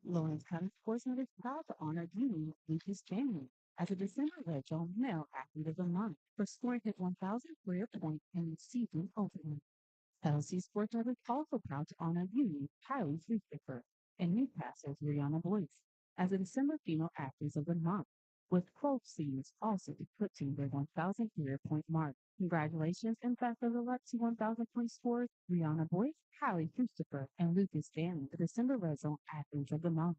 Lawrence County SportsNet is proud to honor you, Lucas James, as a December Red Zone Male Athlete of the Month for scoring his 1,000th career point in the season opener. LC SportsNet is also proud to honor you, Kylie Christopher, and Newcastle's Rihanna Boyce, as a December Female Athletes of the Month, with 12 seniors also eclipsing their 1,000 career point mark. Congratulations and best of luck to 1,000 point scorers Rihanna Boyce, Kylie Christopher, and Lucas Stanley, the December Red Zone Athletes of the Month.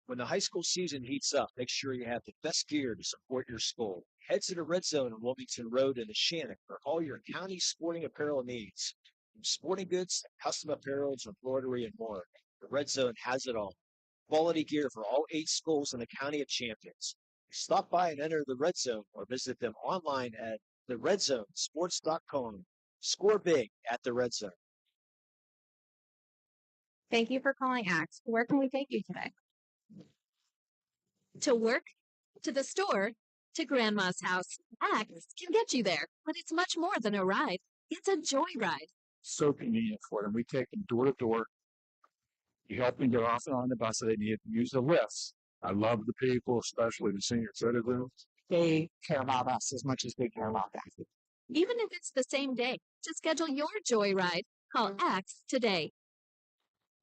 When the high school season heats up, make sure you have the best gear to support your school. Head to the Red Zone on Wilmington Road in the Shannon for all your county sporting apparel needs. From sporting goods to custom apparel to embroidery and more, the Red Zone has it all. Quality gear for all 8 schools in the County of Champions. Stop by and enter the Red Zone or visit them online at theredzonesports.com. Score big at the Red Zone. Thank you for calling Axe. Where can we take you today? To work, to the store, to Grandma's house. Axe can get you there, but it's much more than a ride. It's a joyride. So convenient for them. We take them door to door. You help them get off and on the bus so they need to use the lifts. I love the people, especially the senior citizens. They care about us as much as we care about them. Even if it's the same day, to schedule your joyride, call Axe today.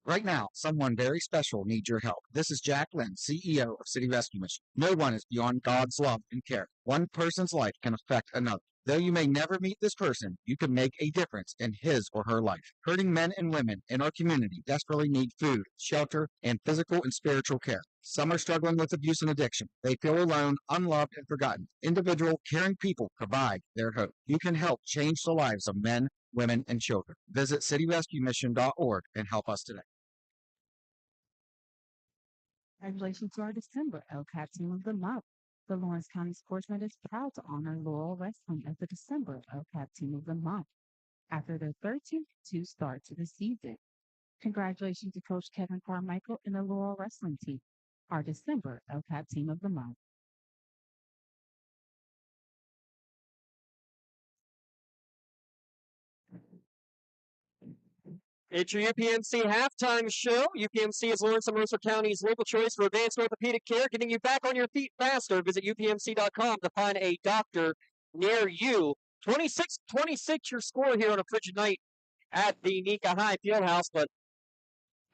Right now, someone very special needs your help. This is Jack Lynn, CEO of City Rescue Mission. No one is beyond God's love and care. One person's life can affect another. Though you may never meet this person, you can make a difference in his or her life. Hurting men and women in our community desperately need food, shelter, and physical and spiritual care. Some are struggling with abuse and addiction. They feel alone, unloved, and forgotten. Individual, caring people provide their hope. You can help change the lives of men, women, and children. Visit cityrescuemission.org and help us today. Congratulations to our December LCAT Team of the Month. The Lawrence County SportsNet is proud to honor Laurel Wrestling as the December LCAT Team of the Month after their 13-2 start to the season. Congratulations to Coach Kevin Carmichael and the Laurel Wrestling Team, our December LCAT Team of the Month. It's your UPMC halftime show. UPMC is Lawrence and Mercer County's local choice for advanced orthopedic care, getting you back on your feet faster. Visit upmc.com to find a doctor near you. 26-26 your score here on a frigid night at the Nika High Fieldhouse. But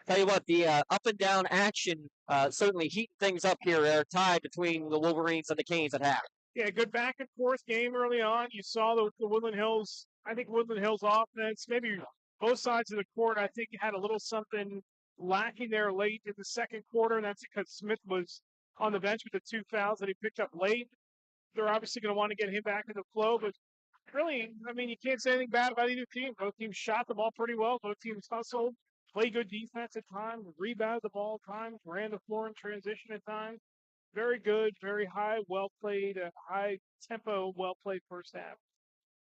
tell you what, the up and down action certainly heating things up here. They're tied between the Wolverines and the Canes at half. Yeah, good back and forth game early on. You saw the Woodland Hills, I think Woodland Hills offense, maybe both sides of the court, I think had a little something lacking there late in the second quarter. And that's because Smith was on the bench with the 2 fouls that he picked up late. They're obviously going to want to get him back in the flow. But really, I mean, you can't say anything bad about either team. Both teams shot the ball pretty well. Both teams hustled, played good defense at times, rebounded the ball at times, ran the floor in transition at times. Very good, very high, well-played, high tempo, well-played first half.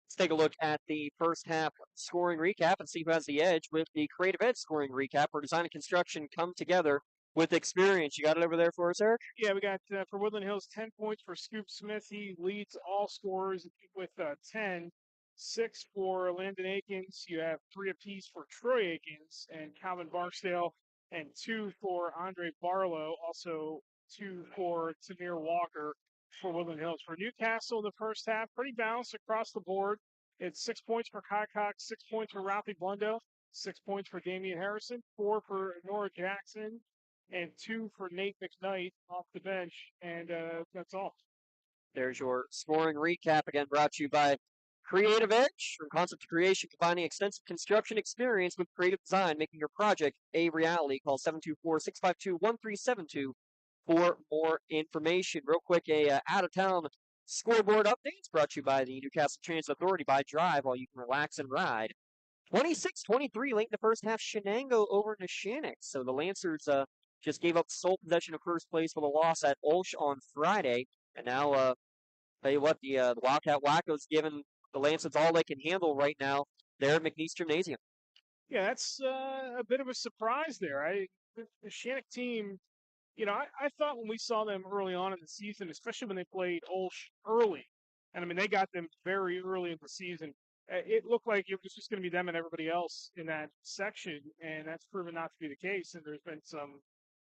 Let's take a look at the first half scoring recap and see who has the edge with the Creative Edge scoring recap, where design and construction come together with experience. You got it over there for us, Eric? Yeah, we got for Woodland Hills 10 points for Scoop Smith. He leads all scorers with 10. 6 for Landon Akins. You have 3 apiece for Troy Akins and Calvin Barksdale, and 2 for Andre Barlow. Also 2 for Tamir Walker for Woodland Hills. For Newcastle in the first half, pretty balanced across the board. It's 6 points for Kai Cox, 6 points for Ralphie Blundo, 6 points for Damian Harrison, 4 for Nora Jackson, and 2 for Nate McKnight off the bench. And that's all. There's your scoring recap, again brought to you by Creative Edge, from concept to creation, combining extensive construction experience with creative design, making your project a reality. Call 724-652-1372 for more information. Real quick, a out-of-town Scoreboard updates brought to you by the Newcastle Transit Authority. By Drive, while you can relax and ride. 26-23 late in the first half. Shenango over Neshannock. So the Lancers just gave up sole possession of first place with a loss at Ulsh on Friday. And now, tell you what, the Wildcat Wackos giving the Lancers all they can handle right now there at McNeese Gymnasium. Yeah, that's a bit of a surprise there. The Shannock team, I thought when we saw them early on in the season, especially when they played Ulsh early, and I mean, they got them very early in the season, it looked like it was just going to be them and everybody else in that section, and that's proven not to be the case. And there's been some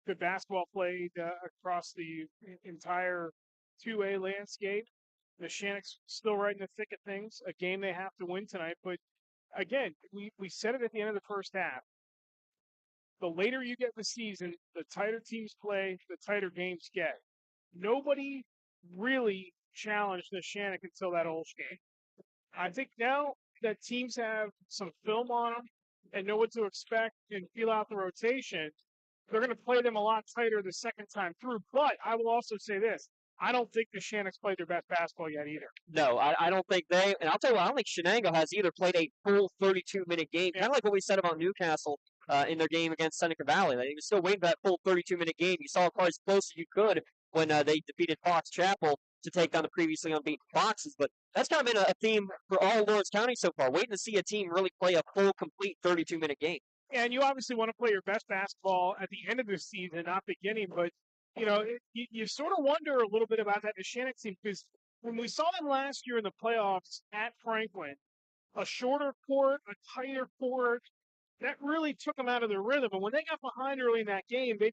good basketball played across the entire 2A landscape. The Shannock's still right in the thick of things, a game they have to win tonight. But again, we said it at the end of the first half. The later you get in the season, the tighter teams play, the tighter games get. Nobody really challenged the Shannock until that Ulsh game. I think now that teams have some film on them and know what to expect and feel out the rotation, they're going to play them a lot tighter the second time through. But I will also say this. I don't think the Shannocks played their best basketball yet either. No, I don't think they, and I'll tell you what, I don't think Shenango has either played a full 32-minute game. Kind of like what we said about Newcastle in their game against Seneca Valley. They were still waiting for that full 32-minute game. You saw it probably as close as you could when they defeated Fox Chapel to take down the previously unbeaten Foxes. But that's kind of been a theme for all Lawrence County so far, waiting to see a team really play a full, complete 32-minute game. And you obviously want to play your best basketball at the end of the season, not beginning. But, you sort of wonder a little bit about that Shannock team, because when we saw them last year in the playoffs at Franklin, a shorter court, a tighter court, that really took them out of their rhythm. And when they got behind early in that game, they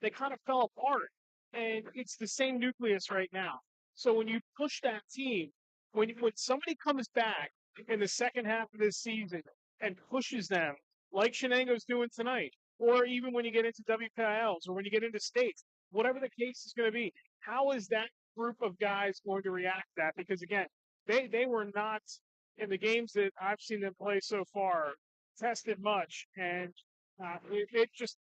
kind of fell apart. And it's the same nucleus right now. So when you push that team, when somebody comes back in the second half of this season and pushes them, like Shenango's doing tonight, or even when you get into WPILs or when you get into states, whatever the case is going to be, how is that group of guys going to react to that? Because, again, they were not, in the games that I've seen them play so far, tested much. And it just,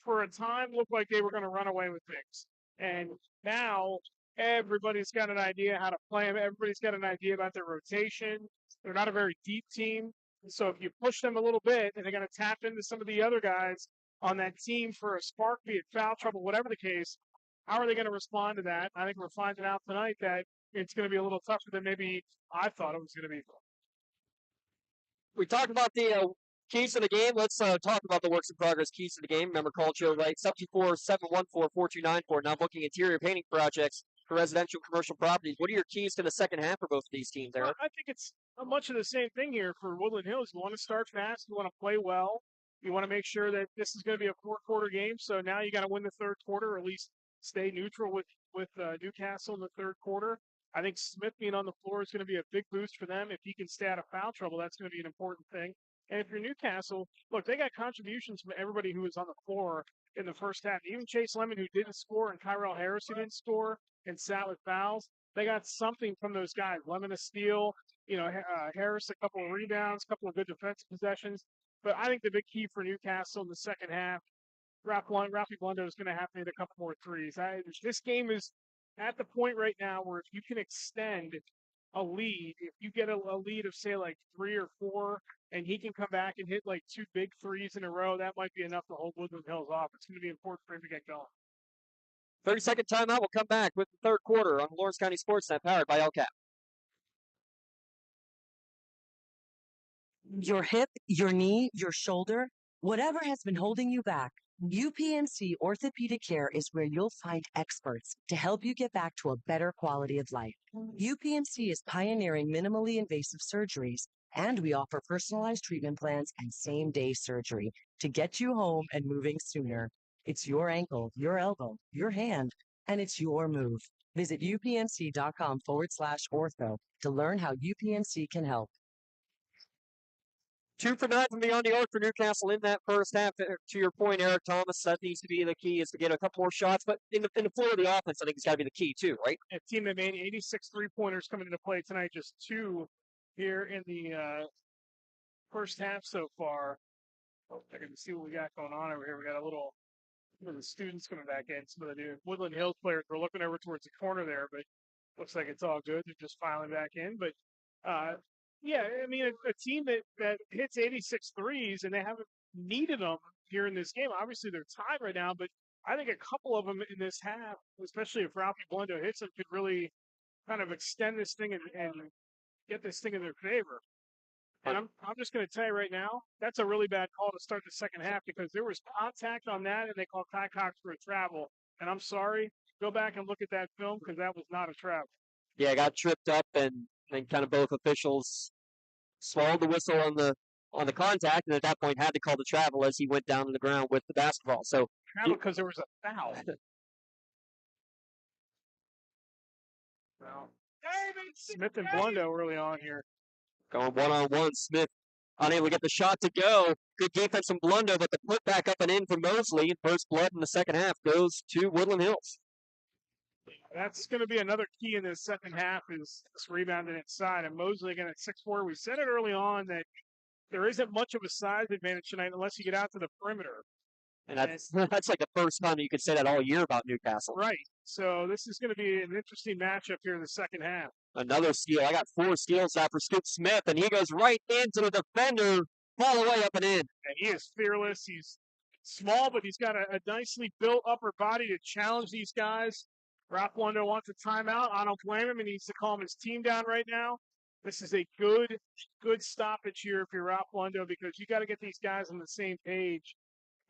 for a time, looked like they were going to run away with things. And now everybody's got an idea how to play them. Everybody's got an idea about their rotation. They're not a very deep team. So if you push them a little bit and they're going to tap into some of the other guys on that team for a spark, be it foul trouble, whatever the case, how are they going to respond to that? I think we're finding out tonight that it's going to be a little tougher than maybe I thought it was going to be. We talked about the keys to the game. Let's talk about the works in progress keys to the game. Remember, call Joe Wright, 724-714-4294. Now booking interior painting projects for residential commercial properties. What are your keys to the second half for both of these teams, Eric? I think it's much of the same thing here for Woodland Hills. You want to start fast. You want to play well. You want to make sure that this is going to be a four-quarter game. So now you got to win the third quarter, or at least stay neutral with Newcastle in the third quarter. I think Smith being on the floor is going to be a big boost for them. If he can stay out of foul trouble, that's going to be an important thing. And if you're Newcastle, look, they got contributions from everybody who was on the floor in the first half. Even Chase Lemon, who didn't score, and Tyrell Harris, who didn't score and sat with fouls. They got something from those guys. Lemon a steal, Harris a couple of rebounds, a couple of good defensive possessions. But I think the big key for Newcastle in the second half, Rafi Blundo is going to have to hit a couple more threes. This game is at the point right now where if you can extend a lead, if you get a lead of, say, like 3 or 4, and he can come back and hit like 2 big threes in a row, that might be enough to hold Woodland Hills off. It's going to be important for him to get going. 30-second timeout. We'll come back with the third quarter on Lawrence County SportsNet, powered by LCAP. Your hip, your knee, your shoulder, whatever has been holding you back, UPMC Orthopedic Care is where you'll find experts to help you get back to a better quality of life. UPMC is pioneering minimally invasive surgeries, and we offer personalized treatment plans and same-day surgery to get you home and moving sooner. It's your ankle, your elbow, your hand, and it's your move. Visit upmc.com/ortho to learn how UPMC can help. 2 for 9 from beyond the arc for Newcastle in that first half. To your point, Eric Thomas, that needs to be the key, is to get a couple more shots. But in the flow of the offense, I think it's got to be the key too, right? A team that made 86 three-pointers coming into play tonight, just 2 here in the first half so far. I can see what we got going on over here. We got a little the students coming back in. Some of the new Woodland Hills players were looking over towards the corner there, but Looks like it's all good. They're just filing back in. But, yeah, I mean, a team that hits 86 threes, and they haven't needed them here in this game. Obviously, they're tied right now, but I think a couple of them in this half, especially if Ralphie Blundo hits them, could really kind of extend this thing and get this thing in their favor. And I'm just going to tell you right now, that's a really bad call to start the second half because there was contact on that, and they called Kai Cox for a travel. And I'm sorry, go back and look at that film because that was not a travel. Yeah, got tripped up, and kind of both officials swallowed the whistle on the contact, and at that point had to call the travel as he went down to the ground with the basketball. So travel because there was a foul. Well, Smith and Blundo early on here. Going one-on-one, Smith unable to get the shot to go. Good defense from Blundo, but the put back up and in for Mosley. First blood in the second half goes to Woodland Hills. That's going to be another key in this second half is this rebounding inside. And Mosley again at 6'4". We said it early on that there isn't much of a size advantage tonight unless you get out to the perimeter. And that's like the first time you could say that all year about Newcastle. Right. So this is going to be an interesting matchup here in the second half. Another steal. I got 4 steals now for Scoop Smith, and he goes right into the defender, all the way up and in. And he is fearless. He's small, but he's got a nicely built upper body to challenge these guys. Ralph Blundo wants a timeout. I don't blame him. He needs to calm his team down right now. This is a good stoppage here if you're Ralph Blundo because you got to get these guys on the same page.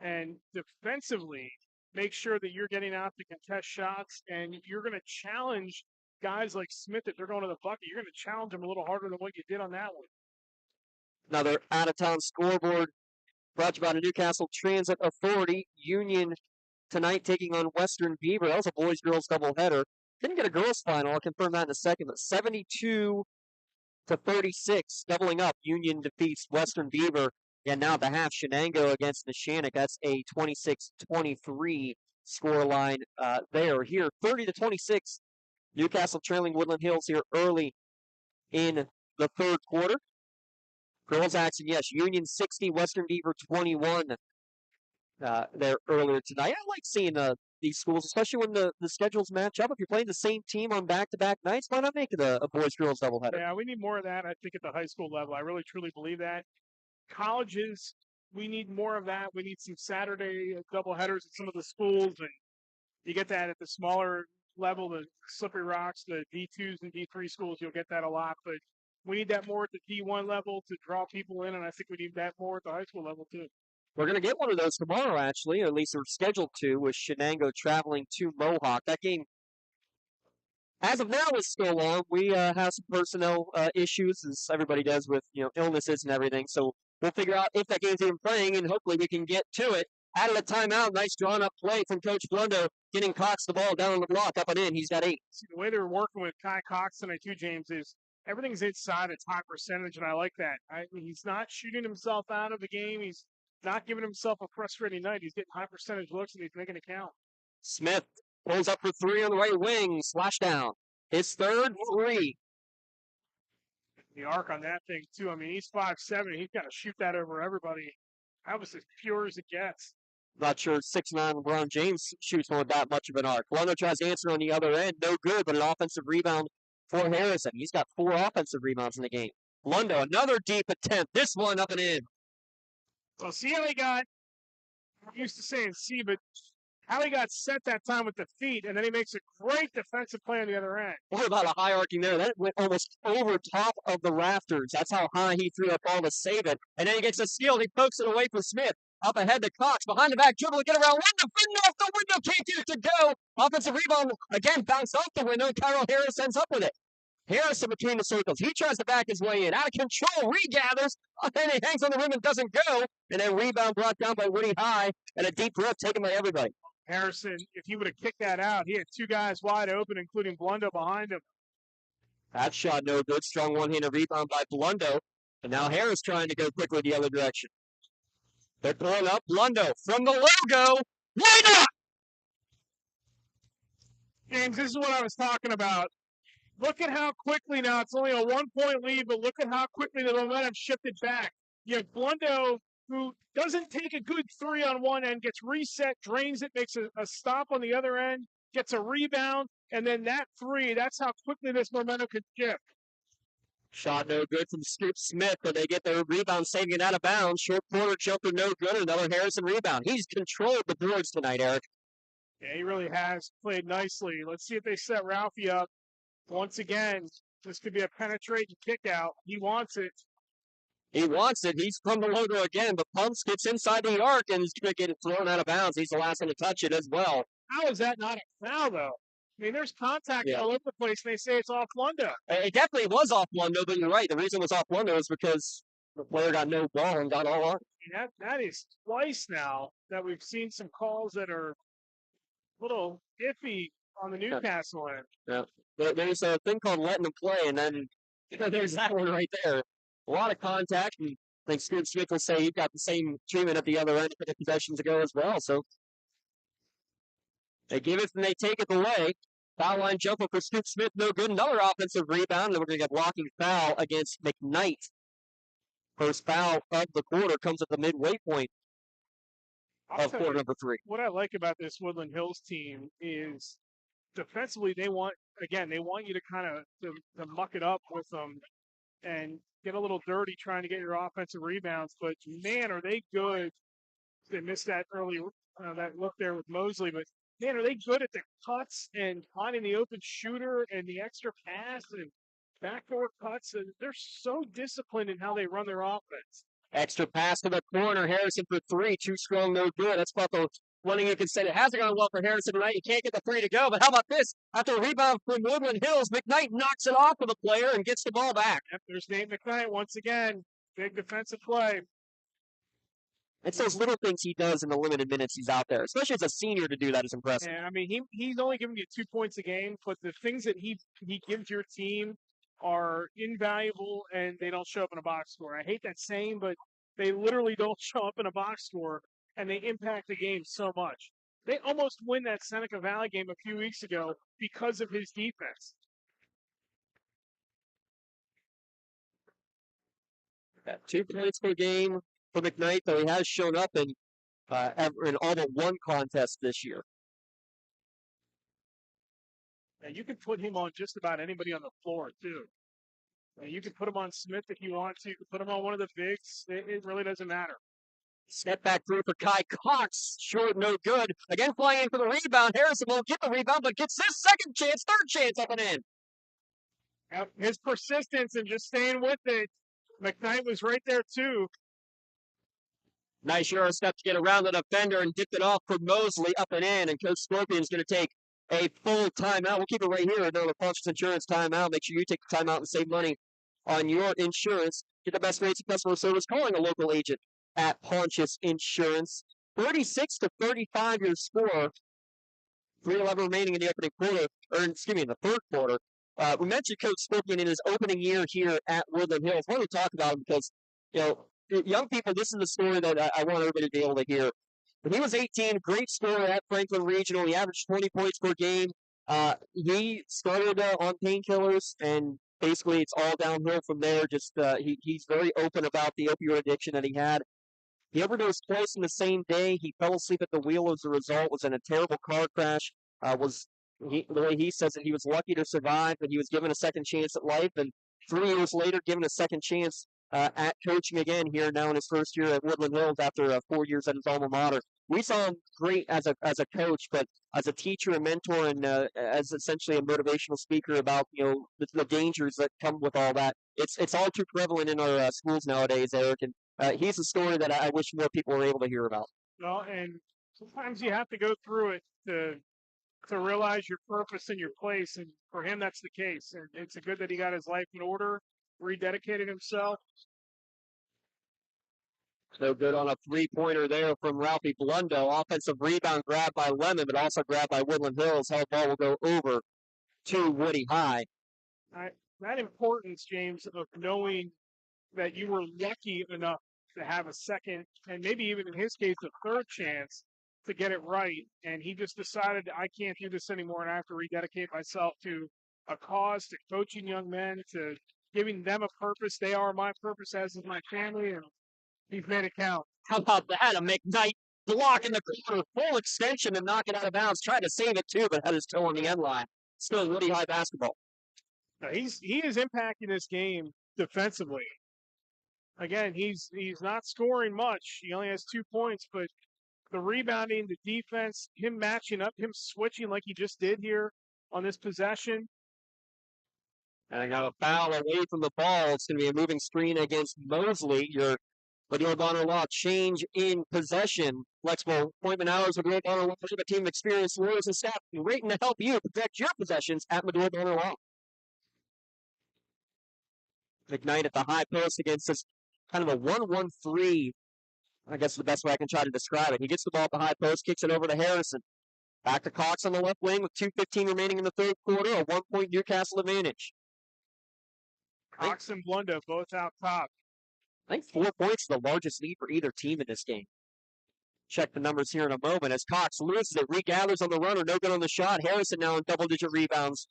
And defensively, make sure that you're getting out to contest shots, and you're going to challenge guys like Smith if they're going to the bucket. You're going to challenge them a little harder than what you did on that one. Another out-of-town scoreboard brought to you by the Newcastle Transit Authority. Union tonight taking on Western Beaver. That was a boys-girls doubleheader. Didn't get a girls' final. I'll confirm that in a second. But 72-36, doubling up. Union defeats Western Beaver. And now at the half, Shenango against Neshannock. That's a 26-23 scoreline there. Here, 30-26. Newcastle trailing Woodland Hills here early in the third quarter. Girls action, yes. Union 60, Western Beaver 21 there earlier tonight. I like seeing these schools, especially when the schedules match up. If you're playing the same team on back-to-back nights, why not make it a boys-girls doubleheader? Yeah, we need more of that, I think, at the high school level. I really, truly believe that. Colleges, we need more of that. We need some Saturday doubleheaders at some of the schools, and you get that at the smaller level, the Slippery Rocks, the D2s and D3 schools, you'll get that a lot. But we need that more at the D1 level to draw people in, and I think we need that more at the high school level, too. We're going to get one of those tomorrow, actually, or at least we're scheduled to, with Shenango traveling to Mohawk. That game, as of now, is still on. We have some personnel issues, as everybody does with illnesses and everything. So we'll figure out if that game's even playing, and hopefully we can get to it. Out of the timeout, nice drawn-up play from Coach Blundo, getting Cox the ball down on the block, up and in. He's got 8. See, the way they're working with Kai Cox tonight, too, James, is everything's inside. It's high percentage, and I like that. He's not shooting himself out of the game. He's not giving himself a frustrating night. He's getting high percentage looks, and he's making it count. Smith pulls up for 3 on the right wing. Slash down. His third 3. The arc on that thing, too. I mean, he's 5'7". He's got to shoot that over everybody. That was as pure as it gets. Not sure 6'9" LeBron James shoots one with that much of an arc. Blundo tries to answer on the other end. No good, but an offensive rebound for Harrison. He's got 4 offensive rebounds in the game. Blundo, another deep attempt. This one up and in. Well, see how he got, I'm used to saying see, but how he got set that time with the feet, and then he makes a great defensive play on the other end. What about a high arcing there? That went almost over top of the rafters. That's how high he threw that ball to save it. And then he gets a steal, and he pokes it away for Smith. Up ahead to Cox, behind the back dribble to get around window, fitting off the window, can't get it to go. Offensive rebound, again, bounce off the window. Kyrell Harris ends up with it. Harrison between the circles. He tries to back his way in. Out of control, regathers, and he hangs on the rim and doesn't go. And then rebound brought down by Woody High, and a deep rip taken by everybody. Harrison, if he would have kicked that out, he had 2 guys wide open, including Blundo behind him. That shot no good. Strong one-handed rebound by Blundo. And now Harris trying to go quickly the other direction. They're pulling up Blundo from the logo. Why not? James, this is what I was talking about. Look at how quickly now, it's only a 1-point lead, but look at how quickly the momentum shifted back. You have Blundo, who doesn't take a good 3 on one end, gets reset, drains it, makes a stop on the other end, gets a rebound, And then that three, that's how quickly this momentum could shift. Shot no good from Scoop Smith, but they get their rebound, saving it out of bounds. Short corner jumper no good. Another Harrison rebound. He's controlled the boards tonight, Eric. Yeah, he really has played nicely. Let's see if they set Ralphie up. Once again, this could be a penetrating kick out. He wants it. He wants it. He's from the logo again, but Pumps gets inside the arc and is going to get it thrown out of bounds. He's the last one to touch it as well. How is that not a foul, though? I mean, there's contact all over the place, and they say it's off Lundo. It definitely was off Lundo, but you're right. The reason it was off Lundo is because the player got no ball and got all on. That is twice now that we've seen some calls that are a little iffy on the Newcastle end. Yeah. There's a thing called letting them play, and then there's that one right there. A lot of contact, and I think Scoop Smith will say he got the same treatment at the other end for the possessions ago as well. So they give it and they take it away. Foul line jumper for Scoop Smith, no good. Another offensive rebound, and we're going to get blocking foul against McKnight. First foul of the quarter comes at the midway point of quarter number 3. What I like about this Woodland Hills team is defensively they want you to kind of to muck it up with them and get a little dirty trying to get your offensive rebounds. But man, are they good. They missed that early that look there with Mosley, but man, are they good at the cuts and finding the open shooter and the extra pass and backdoor cuts. And they're so disciplined in how they run their offense. Extra pass to the corner. Harrison for 3. Too strong, no good. That's about the one thing you can say. It hasn't gone well for Harrison tonight. You can't get the 3 to go. But how about this? After a rebound from Woodland Hills, McKnight knocks it off of the player and gets the ball back. Yep, there's Nate McKnight once again. Big defensive play. It's those little things he does in the limited minutes he's out there, especially as a senior to do that is impressive. Yeah, I mean, he's only giving you 2 points a game, but the things that he gives your team are invaluable, and they don't show up in a box score. I hate that saying, but they literally don't show up in a box score, and they impact the game so much. They almost win that Seneca Valley game a few weeks ago because of his defense. Got 2 points per game for McKnight, though he has shown up in all but one contest this year. Now, you can put him on just about anybody on the floor, too. Now, you can put him on Smith if you want to. You can put him on one of the bigs. It really doesn't matter. Step back 3 for Kai Cox. Short, no good. Again, flying in for the rebound. Harrison won't get the rebound, but gets his second chance, third chance up and in. His persistence and just staying with it. McKnight was right there, too. Nice Euro step to get around the defender and dipped it off for Mosley up and in. And Coach Scorpion's going to take a full timeout. We'll keep it right here. Another Pontius Insurance timeout. Make sure you take the timeout and save money on your insurance. Get the best rates of customer service. Calling a local agent at Pontius Insurance. 36-35 your score. 3:11 remaining in the opening quarter, in the third quarter. We mentioned Coach Scorpion in his opening year here at Woodland Hills. I want to talk about him because, young people, this is the story that I want everybody to be able to hear. When he was 18, great scorer at Franklin Regional. He averaged 20 points per game. He started on painkillers, and basically it's all downhill from there. Just he's very open about the opioid addiction that he had. He overdosed twice in the same day. He fell asleep at the wheel as a result. Was in a terrible car crash. The way he says it, he was lucky to survive, but he was given a second chance at life. And 3 years later, given a second chance at coaching again here now in his first year at Woodland Hills after 4 years at his alma mater. We saw him great as a coach, but as a teacher and mentor and as essentially a motivational speaker about the dangers that come with all that. It's all too prevalent in our schools nowadays, Eric. And he's a story that I wish more people were able to hear about. Well, and sometimes you have to go through it to realize your purpose and your place, and for him that's the case. And it's good that he got his life in order, rededicated himself. No good on a 3-pointer there from Ralphie Blundo. Offensive rebound grabbed by Lemon, but also grabbed by Woodland Hills. Held ball will go over to Woody High. That importance, James, of knowing that you were lucky enough to have a second, and maybe even in his case, a third chance to get it right. And he just decided, I can't do this anymore, and I have to rededicate myself to a cause, to coaching young men, to giving them a purpose. They are my purpose, as is my family, and he's made it count. How about that? A McKnight block in the corner, full extension and knock it out of bounds. Tried to save it too, but had his toe on the end line. still Woody High basketball. He is impacting this game defensively. Again, he's not scoring much. He only has 2 points, but the rebounding, the defense, him matching up, him switching like he just did here on this possession. And I got a foul away from the ball. It's going to be a moving screen against Mosley. Your Lador Bonner Law change in possession. Flexible appointment hours with Lador Bonner Law. A team of experienced lawyers and staff waiting to help you protect your possessions at Lador Bonner Law. McKnight at the high post against this kind of a 1-1-3. I guess the best way I can try to describe it. He gets the ball at the high post, kicks it over to Harrison. Back to Cox on the left wing with 2:15 remaining in the third quarter. A 1-point Newcastle advantage. Cox and Blundo both out top. I think 4 points is the largest lead for either team in this game. Check the numbers here in a moment as Cox loses it, regathers on the runner, no good on the shot. Harrison now in double-digit rebounds.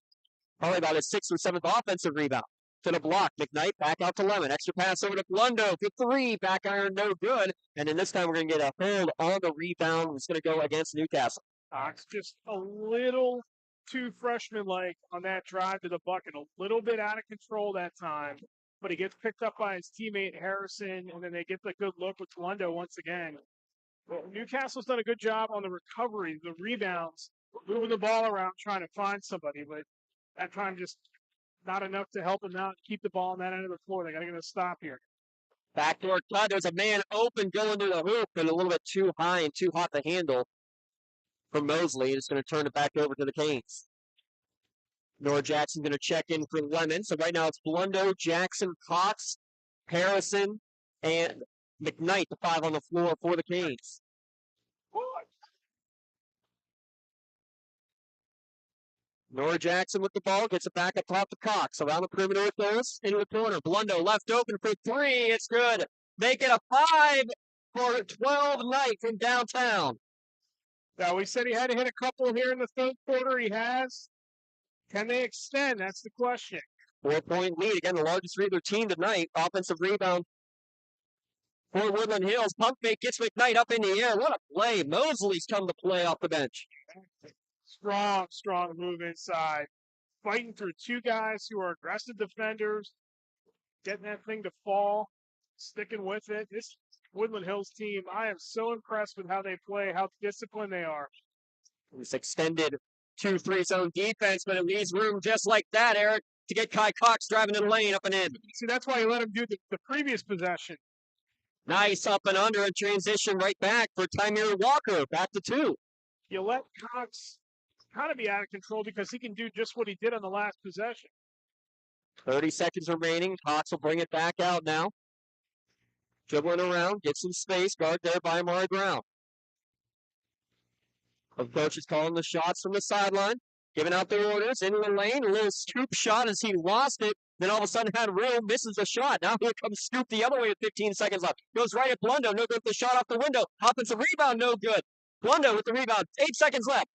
Probably about his 6th or 7th offensive rebound. To the block, McKnight back out to Lemon. Extra pass over to Blundo for 3. Back iron, no good. And then this time we're going to get a hold on the rebound. It's going to go against Newcastle. Cox just a little too freshman-like on that drive to the bucket. A little bit out of control that time. But he gets picked up by his teammate Harrison, and then they get the good look with Blundo once again. Well, Newcastle's done a good job on the recovery, the rebounds, moving the ball around, trying to find somebody. But that time just not enough to help them out and keep the ball on that end of the floor. They got to get a stop here. Backdoor cut. There's a man open going to the hoop and a little bit too high and too hot to handle for Mosley. It's going to turn it back over to the Canes. Nora Jackson going to check in for Lemon. So right now it's Blundo, Jackson, Cox, Harrison, and McKnight, the 5 on the floor for the Canes. Nora Jackson with the ball, gets it back up top to Cox. Around the perimeter it goes, into the corner. Blundo left open for 3. It's good. Make it a 5 for 12 Knight from downtown. Now, we said he had to hit a couple here in the third quarter. He has. Can they extend? That's the question. 4-point lead. Again, the largest for either team tonight. Offensive rebound for Woodland Hills. Pump fake gets McKnight up in the air. What a play. Mosley's come to play off the bench. Strong move inside. Fighting through 2 guys who are aggressive defenders. Getting that thing to fall. Sticking with it. This Woodland Hills team, I am so impressed with how they play, how disciplined they are. This extended 2-3 zone defense, but it leaves room just like that, Eric, to get Kai Cox driving in the lane up and in. See, that's why you let him do the previous possession. Nice up and under and transition right back for Tymir Walker. Back to 2. You let Cox kind of be out of control because he can do just what he did on the last possession. 30 seconds remaining. Cox will bring it back out now. Dribbling around, gets some space. Guard there by Amari Brown. The coach is calling the shots from the sideline. Giving out their orders. Into the lane. A little scoop shot as he lost it. Then all of a sudden had room. Misses the shot. Now here comes Scoop the other way with 15 seconds left. Goes right at Blundo. No good with the shot off the window. Offensive rebound. No good. Blundo with the rebound. 8 seconds left.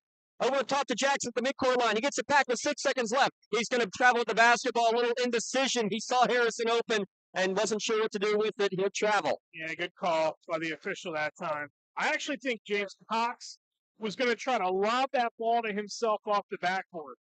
Over the top to Jackson at the midcourt line. He gets it back with 6 seconds left. He's going to travel with the basketball. A little indecision. He saw Harrison open and wasn't sure what to do with it. He'll travel. Yeah, good call by the official that time. I actually think James Cox was going to try to lob that ball to himself off the backboard.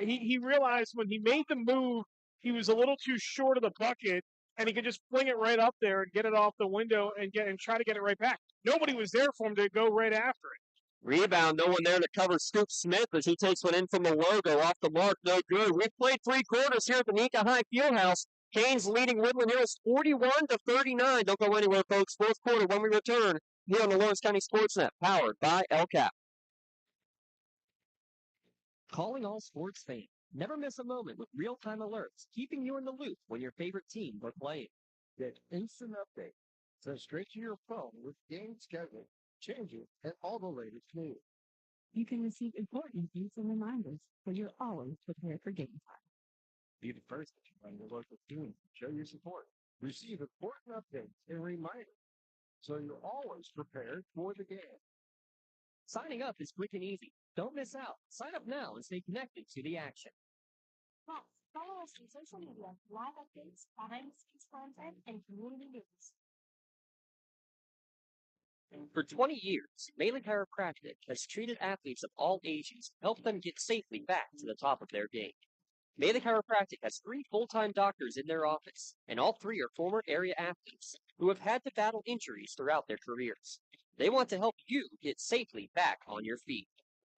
He realized when he made the move, he was a little too short of the bucket, and he could just fling it right up there and get it off the window and try to get it right back. Nobody was there for him to go right after it. Rebound, no one there to cover Scoop Smith as he takes one in from the logo. Off the mark, no good. We've played 3 quarters here at the Nika High Fieldhouse. Canes leading Woodland Hills 41-39. Don't go anywhere, folks. Fourth quarter when we return here on the Lawrence County SportsNet, powered by LCAP. Calling all sports fans. Never miss a moment with real-time alerts, keeping you in the loop when your favorite teams are playing. Get instant updates sent straight to your phone with game schedule, changes, and all the latest news. You can receive important news and reminders so you're always prepared for game time. Be the first to find your local team. Show your support. Receive important updates and reminders so you're always prepared for the game. Signing up is quick and easy. Don't miss out. Sign up now and stay connected to the action. Plus, follow us on social media, live updates, behind-the-scenes content, and community news. For 20 years, Melee Chiropractic has treated athletes of all ages to help them get safely back to the top of their game. Melee Chiropractic has 3 full-time doctors in their office, and all 3 are former area athletes who have had to battle injuries throughout their careers. They want to help you get safely back on your feet.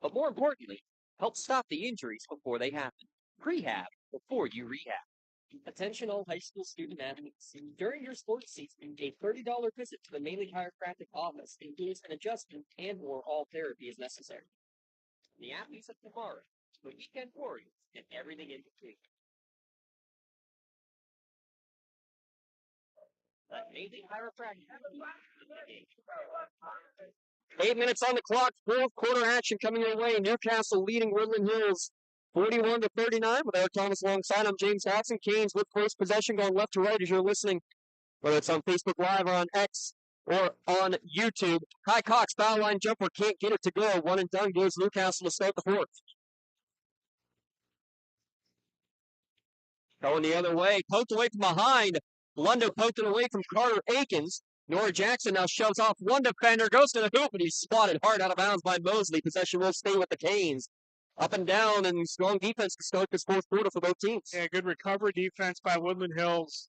But more importantly, help stop the injuries before they happen. Prehab before you rehab. Attention all high school student athletes. During your sports season, a $30 visit to the Melee Chiropractic office includes an adjustment and/or all therapy is necessary. The athletes of tomorrow, the weekend warriors, and everything in between. The Melee Chiropractic. 8 minutes on the clock, fourth quarter action coming your way. Newcastle leading Woodland Hills 41-39 with Eric Thomas alongside. I'm James Hodson. Canes with first possession going left to right as you're listening, whether it's on Facebook Live or on X or on YouTube. Kai Cox, foul line jumper, can't get it to go. One and done goes Newcastle to start the fourth. Going the other way, poked away from behind. Blundo poked it away from Carter Akins. Nora Jackson now shoves off one defender, goes to the hoop, and he's spotted hard out of bounds by Mosley. Possession will stay with the Canes. Up and down, and strong defense to start this fourth quarter for both teams. Yeah, good recovery defense by Woodland Hills.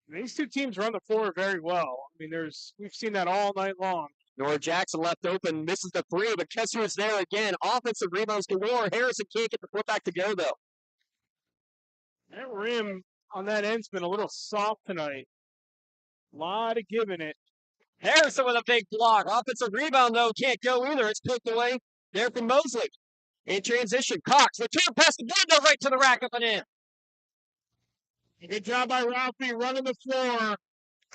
These two teams run the floor very well. I mean, we've seen that all night long. Nora Jackson left open, misses the three, but guess who's there again? Offensive rebounds galore. Harrison can't get the foot back to go, though. That rim on that end's been a little soft tonight. A lot of giving it. Harrison with a big block. Offensive rebound, though, can't go either. It's poked away there from Mosley. In transition, Cox, return pass to Blundo right to the rack, up and in. Good job by Ralphie running the floor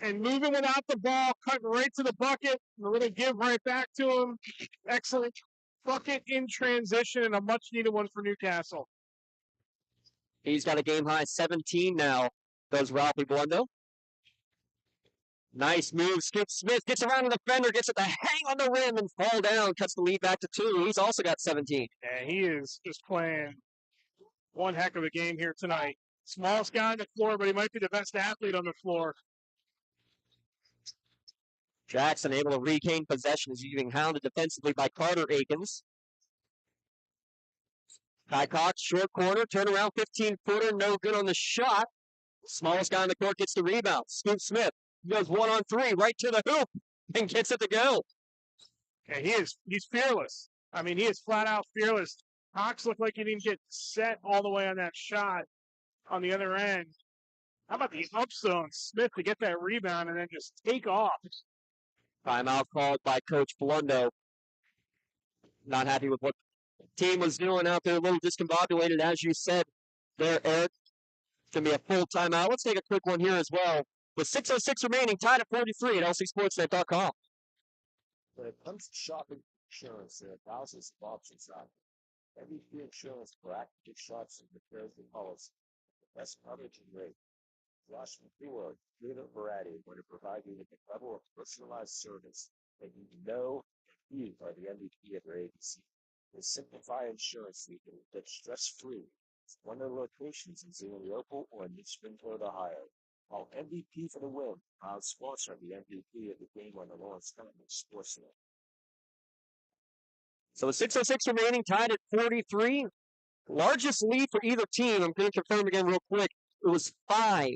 and moving without the ball, cutting right to the bucket. A little give right back to him. Excellent bucket in transition and a much-needed one for Newcastle. He's got a game-high 17 now, does Ralphie Blundo. Nice move. Skip Smith gets around the defender, gets it to hang on the rim and fall down. Cuts the lead back to 2. He's also got 17. Yeah, he is just playing one heck of a game here tonight. Smallest guy on the floor, but he might be the best athlete on the floor. Jackson able to regain possession as he's being hounded defensively by Carter Akins. Kai Cox, short corner, turnaround 15-footer, no good on the shot. Smallest guy on the court gets the rebound. Scoop Smith goes 1-on-3 right to the hoop and gets it to go. Yeah, he's fearless. I mean, he is flat out fearless. Cox looked like he didn't get set all the way on that shot on the other end. How about the up zone? Smith to get that rebound and then just take off. Timeout called by Coach Blundo. Not happy with what the team was doing out there. A little discombobulated, as you said there, Eric. It's going to be a full timeout. Let's take a quick one here as well. With 6:06 remaining, tied at 43 at lcsportsnet.com. When it comes to shopping insurance, there are thousands of options out there. MVP Insurance proactively shops and prepares the policy. The best coverage and rate. Josh McClure, David Variety, going to provide you with a level of personalized service that you know you are the MVP of your agency. They simplify insurance so you can get stress-free. It's one of the locations in Zilli Opal or in Springfield, Ohio. All MVP for the win. Proud sponsor of the MVP of the game on the Lawrence County SportsNet. So with 6:06 remaining, tied at 43. Largest lead for either team. I'm going to confirm again real quick. It was 5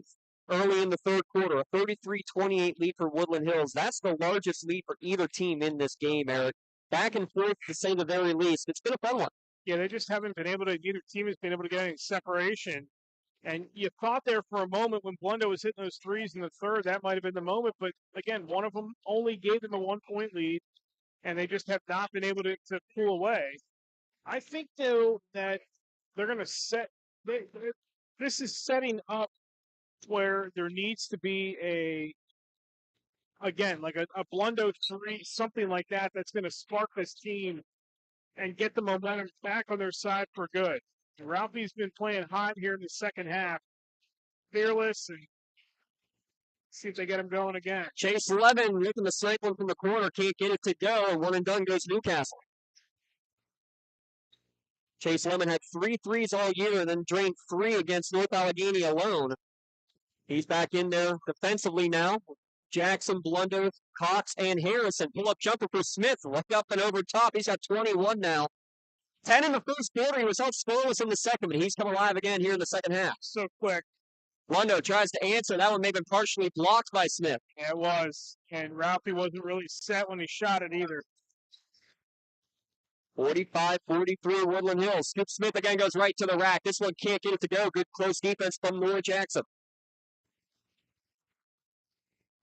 early in the third quarter. A 33-28 lead for Woodland Hills. That's the largest lead for either team in this game, Eric. Back and forth, to say the very least. It's been a fun one. Yeah, they just haven't been able to, neither team has been able to get any separation. And you thought there for a moment when Blundo was hitting those threes in the third, that might have been the moment. But again, one of them only gave them a 1-point lead, and they just have not been able to pull away. I think, though, that they're going to set this is setting up where there needs to be like a Blundo 3, something like that, that's going to spark this team and get the momentum back on their side for good. Ralphie's been playing hot here in the second half. Fearless, and see if they get him going again. Chase Levin looking to snipe one from the corner, can't get it to go, and one and done goes Newcastle. Chase Lemon had 3 threes all year and then drained 3 against North Allegheny alone. He's back in there defensively now. Jackson, Blundo, Cox, and Harrison. Pull-up jumper for Smith. Look up and over top. He's got 21 now. 10 in the first quarter. He was held scoreless in the second, but he's come alive again here in the second half. So quick. Blundo tries to answer. That one may have been partially blocked by Smith. Yeah, it was. And Ralphie wasn't really set when he shot it either. 45-43 Woodland Hills. Scoop Smith again goes right to the rack. This one can't get it to go. Good close defense from Nora Jackson.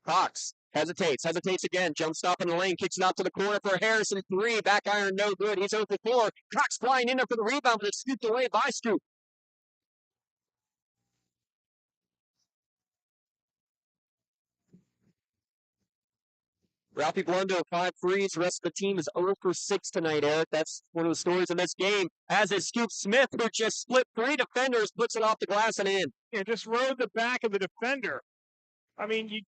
Cox hesitates again. Jump stop in the lane. Kicks it out to the corner for Harrison. 3. Back iron, no good. He's 0 for 4. Cox flying in there for the rebound, but it's scooped away by Scoop. Ralphie Blundo, 5 threes. The rest of the team is 0 for 6 tonight, Eric. That's one of the stories in this game. As is Scoop Smith, who just split 3 defenders, puts it off the glass and in. Yeah, just rode the back of the defender. I mean, you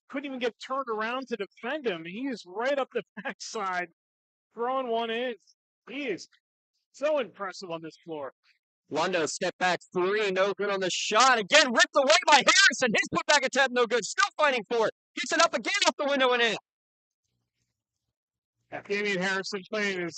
couldn't even get turned around to defend him. He is right up the backside, throwing one in. He is so impressive on this floor. Blundo step back 3, no good on the shot. Again, ripped away by Harrison. His putback attempt, no good. Still fighting for it. Gets it up again off the window and in. Damian Harrison playing his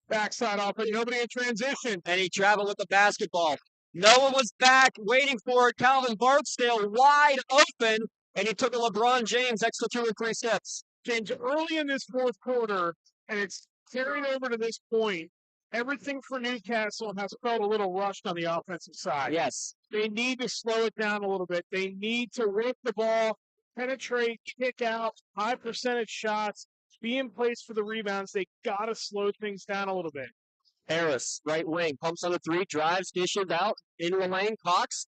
backside off, but nobody in transition. And he traveled with the basketball. No one was back waiting for it. Calvin Barksdale wide open, and he took a LeBron James extra 2 or 3 steps. James, early in this fourth quarter, and it's carried over to this point, everything for Newcastle has felt a little rushed on the offensive side. Yes. They need to slow it down a little bit. They need to work the ball, penetrate, kick out, high percentage shots, be in place for the rebounds. They got to slow things down a little bit. Harris, right wing, pumps on the 3, drives, dishes out, into the lane. Cox,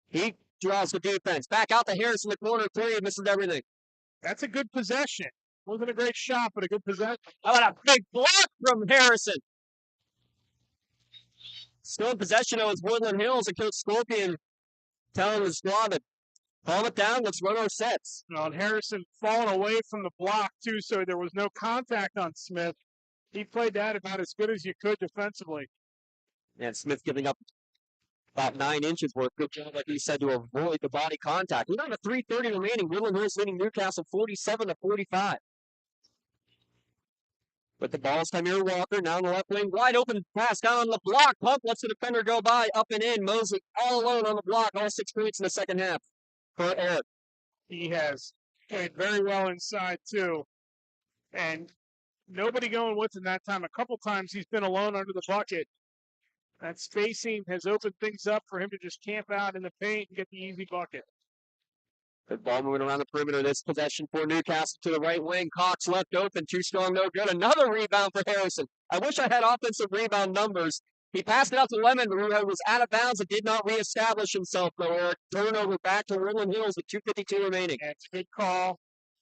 he draws the defense. Back out to Harris in the corner, 3, misses everything. That's a good possession. Wasn't a great shot, but a good possession. How about a big block from Harrison? Still in possession of Woodland Hills, and Coach Scorpion telling the squad to calm it down, let's run our sets. And Harrison falling away from the block, too, so there was no contact on Smith. He played that about as good as you could defensively. And Smith giving up about 9 inches worth. Good job, like he said, to avoid the body contact. We're down to 3:30 remaining. Woodland Hills leading Newcastle 47-45. With the ball, it's Tamir Walker, now in the left wing, wide open pass down the block. Pump lets the defender go by, up and in. Mosley all alone on the block, all 6 points in the second half for Eric. He has played very well inside, too. And nobody going with him that time. A couple times he's been alone under the bucket. That spacing has opened things up for him to just camp out in the paint and get the easy bucket. Good ball moving around the perimeter. This possession for Newcastle to the right wing. Cox left open. Too strong, no good. Another rebound for Harrison. I wish I had offensive rebound numbers. He passed it out to Lemon, who was out of bounds and did not reestablish himself, though, Eric. Turnover back to Woodland Hills with 2:52 remaining. That's a good call.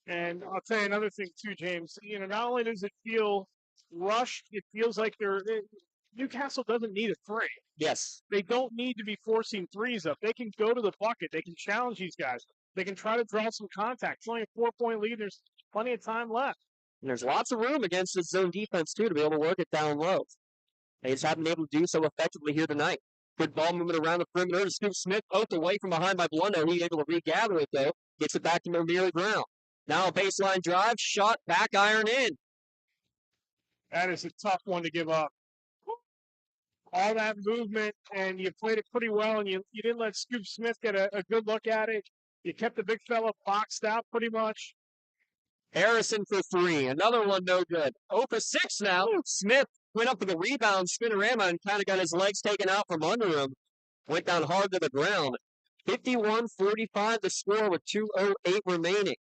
And I'll tell you another thing, too, James. You know, not only does it feel rushed, it feels like Newcastle doesn't need a 3. Yes. They don't need to be forcing 3s up. They can go to the bucket. They can challenge these guys. They can try to draw some contact. It's only a 4-point lead. There's plenty of time left. And there's lots of room against this zone defense, too, to be able to work it down low. They just haven't been able to do so effectively here tonight. Good ball movement around the perimeter to Scoop Smith, poked away from behind by Blundo. He's able to regather it, though. Gets it back to Mermiri Brown. Now a baseline drive, shot, back iron in. That is a tough one to give up. All that movement, and you played it pretty well, and you didn't let Scoop Smith get a good look at it. You kept the big fella boxed out pretty much. Harrison for 3. Another one no good. 0 for 6 now. Smith went up with a rebound, spinorama, and kind of got his legs taken out from under him. Went down hard to the ground. 51-45 the score with 2:08 remaining.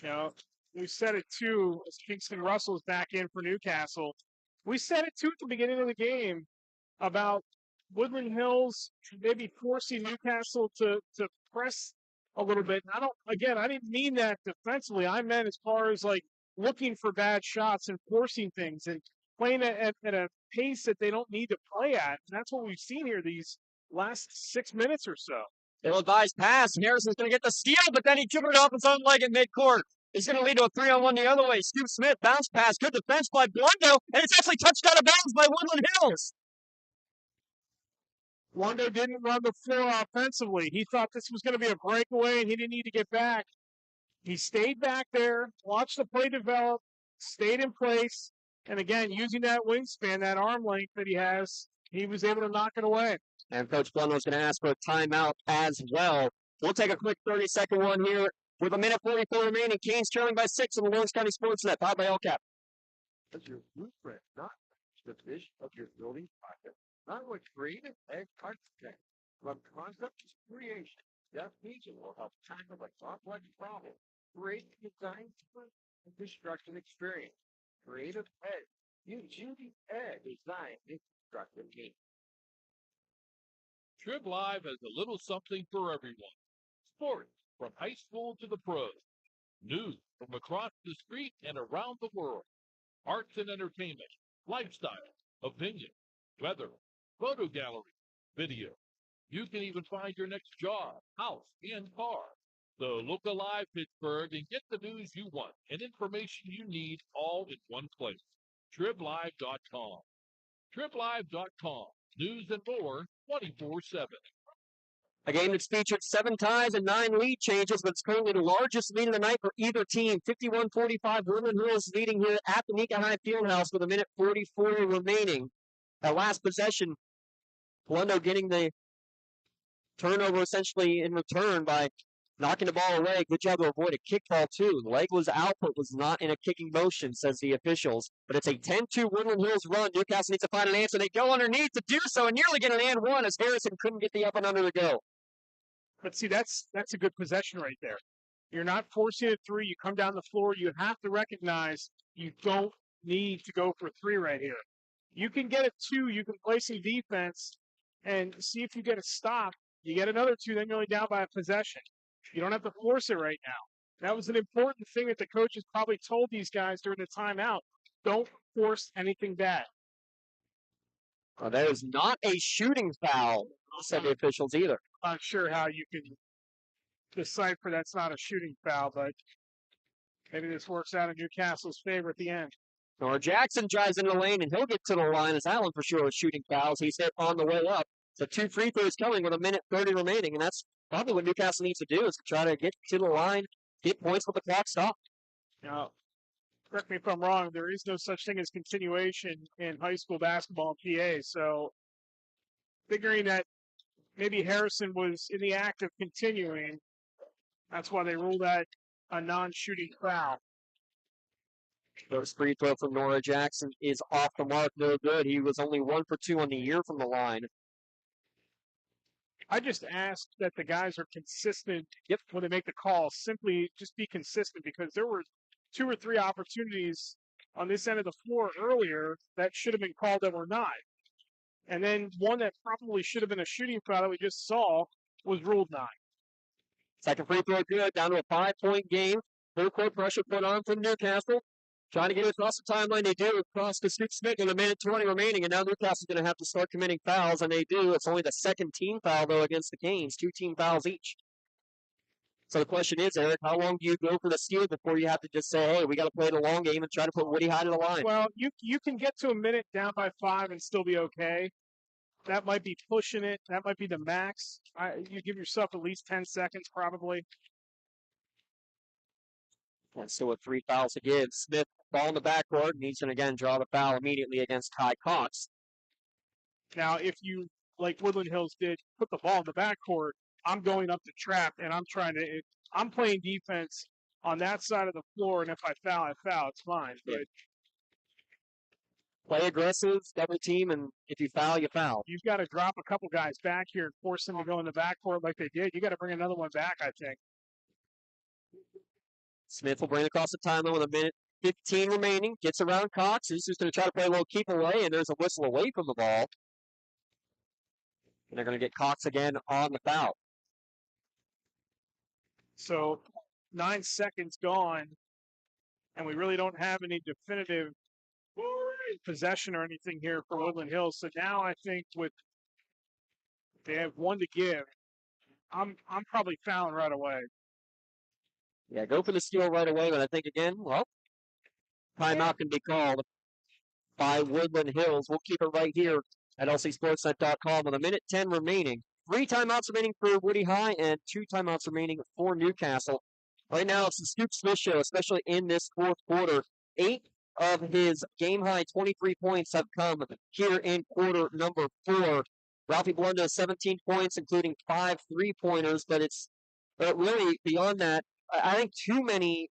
You know, we said it too, as Kingston Russell's back in for Newcastle. We said it too at the beginning of the game about Woodland Hills maybe forcing Newcastle to press a little bit. And I didn't mean that defensively. I meant as far as like looking for bad shots and forcing things and playing at a pace that they don't need to play at. And that's what we've seen here these last 6 minutes or so. Ill-advised pass. Harrison's going to get the steal, but then he dribbled it off his own leg at midcourt. It's going to lead to a 3-on-1 the other way. Scoop Smith, bounce pass, good defense by Blundo, and it's actually touched out of bounds by Woodland Hills. Wando didn't run the floor offensively. He thought this was going to be a breakaway and he didn't need to get back. He stayed back there, watched the play develop, stayed in place, and again, using that wingspan, that arm length that he has, he was able to knock it away. And Coach Blundell's going to ask for a timeout as well. We'll take a quick 30-second one here with 1:44 remaining. Canes trailing by 6 on the Lawrence County SportsNet, powered by LCAP. As your blueprint, not the vision of your building project, not what creative edge architect. From concept to creation, Jeff Beeson will help tackle the complex problem, create the design and construction experience. Creative edge. Use unique edge design and construction team. Trib Live has a little something for everyone. Sports from high school to the pros. News from across the street and around the world. Arts and entertainment, lifestyle, opinion, weather, photo gallery, video. You can even find your next job, house, and car. So look alive, Pittsburgh, and get the news you want and information you need all in one place. TribLive.com. TribLive.com. News and more 24/7. A game that's featured 7 ties and 9 lead changes, but it's currently the largest lead of the night for either team. 51-45, Woodland Hills leading here at the Nika High Fieldhouse with 1:44 remaining. That last possession, Polendo getting the turnover essentially in return by knocking the ball away. Good job to avoid a kick ball, too. The leg was out, but was not in a kicking motion, says the officials. But it's a 10-2 Woodland Hills run. Newcastle needs to find an answer. They go underneath to do so and nearly get an and one as Harrison couldn't get the up and under to go. But see, that's a good possession right there. You're not forcing it through. You come down the floor. You have to recognize you don't need to go for 3 right here. You can get a 2. You can play some defense and see if you get a stop. You get another 2, then you're only down by a possession. You don't have to force it right now. That was an important thing that the coaches probably told these guys during the timeout. Don't force anything bad. That is not a shooting foul, said the officials either. I'm not sure how you can decipher that's not a shooting foul, but maybe this works out in Newcastle's favor at the end. Nora Jackson drives into the lane, and he'll get to the line as Allen for sure is shooting fouls. He's hit on the way up. So 2 free throws coming with 1:30 remaining, and that's probably what Newcastle needs to do is to try to get to the line, get points with the clock stopped. Now, correct me if I'm wrong, there is no such thing as continuation in high school basketball in PA, so figuring that maybe Harrison was in the act of continuing, that's why they ruled that a non-shooting foul. First free throw from Nora Jackson is off the mark, no good. He was only 1 for 2 on the year from the line. I just ask that the guys are consistent when they make the call. Simply just be consistent because there were 2 or 3 opportunities on this end of the floor earlier that should have been called that were not. And then one that probably should have been a shooting foul that we just saw was ruled not. Second free throw good, down to a 5-point game. Full court pressure put on from Newcastle. Trying to get it across the timeline, they do. Across to Scoop Smith with 1:20 remaining, and now Newcastle's going to have to start committing fouls, and they do. It's only the second team foul, though, against the Canes. 2 team fouls each. So the question is, Eric, how long do you go for the steal before you have to just say, hey, we got to play the long game and try to put Woody High to the line? Well, you can get to a minute down by 5 and still be okay. That might be pushing it. That might be the max. You give yourself at least 10 seconds, probably. And still with 3 fouls to give. Smith, ball in the backcourt, and he's going to again draw the foul immediately against Ty Cox. Now, if you, like Woodland Hills did, put the ball in the backcourt, I'm going up the trap, and I'm playing defense on that side of the floor, and if I foul, it's fine. But play aggressive, double team, and if you foul, you foul. You've got to drop a couple guys back here and force them to go in the backcourt like they did. You got to bring another one back, I think. Smith will bring it across the timeline with 1:15 remaining. Gets around Cox. He's just going to try to play a little keep away, and there's a whistle away from the ball. And they're going to get Cox again on the foul. So 9 seconds gone, and we really don't have any definitive possession or anything here for Woodland Hills. So now I think they have 1 to give. I'm probably fouling right away. Yeah, go for the steal right away, but I think again, timeout can be called by Woodland Hills. We'll keep it right here at lcsportsnet.com with 1:10 remaining. 3 timeouts remaining for Woody High and 2 timeouts remaining for Newcastle. Right now, it's the Scoop Smith show, especially in this fourth quarter. 8 of his game-high 23 points have come here in quarter number 4. Ralphie Blundo, 17 points, including 5 3-pointers, but it's really beyond that. I think too many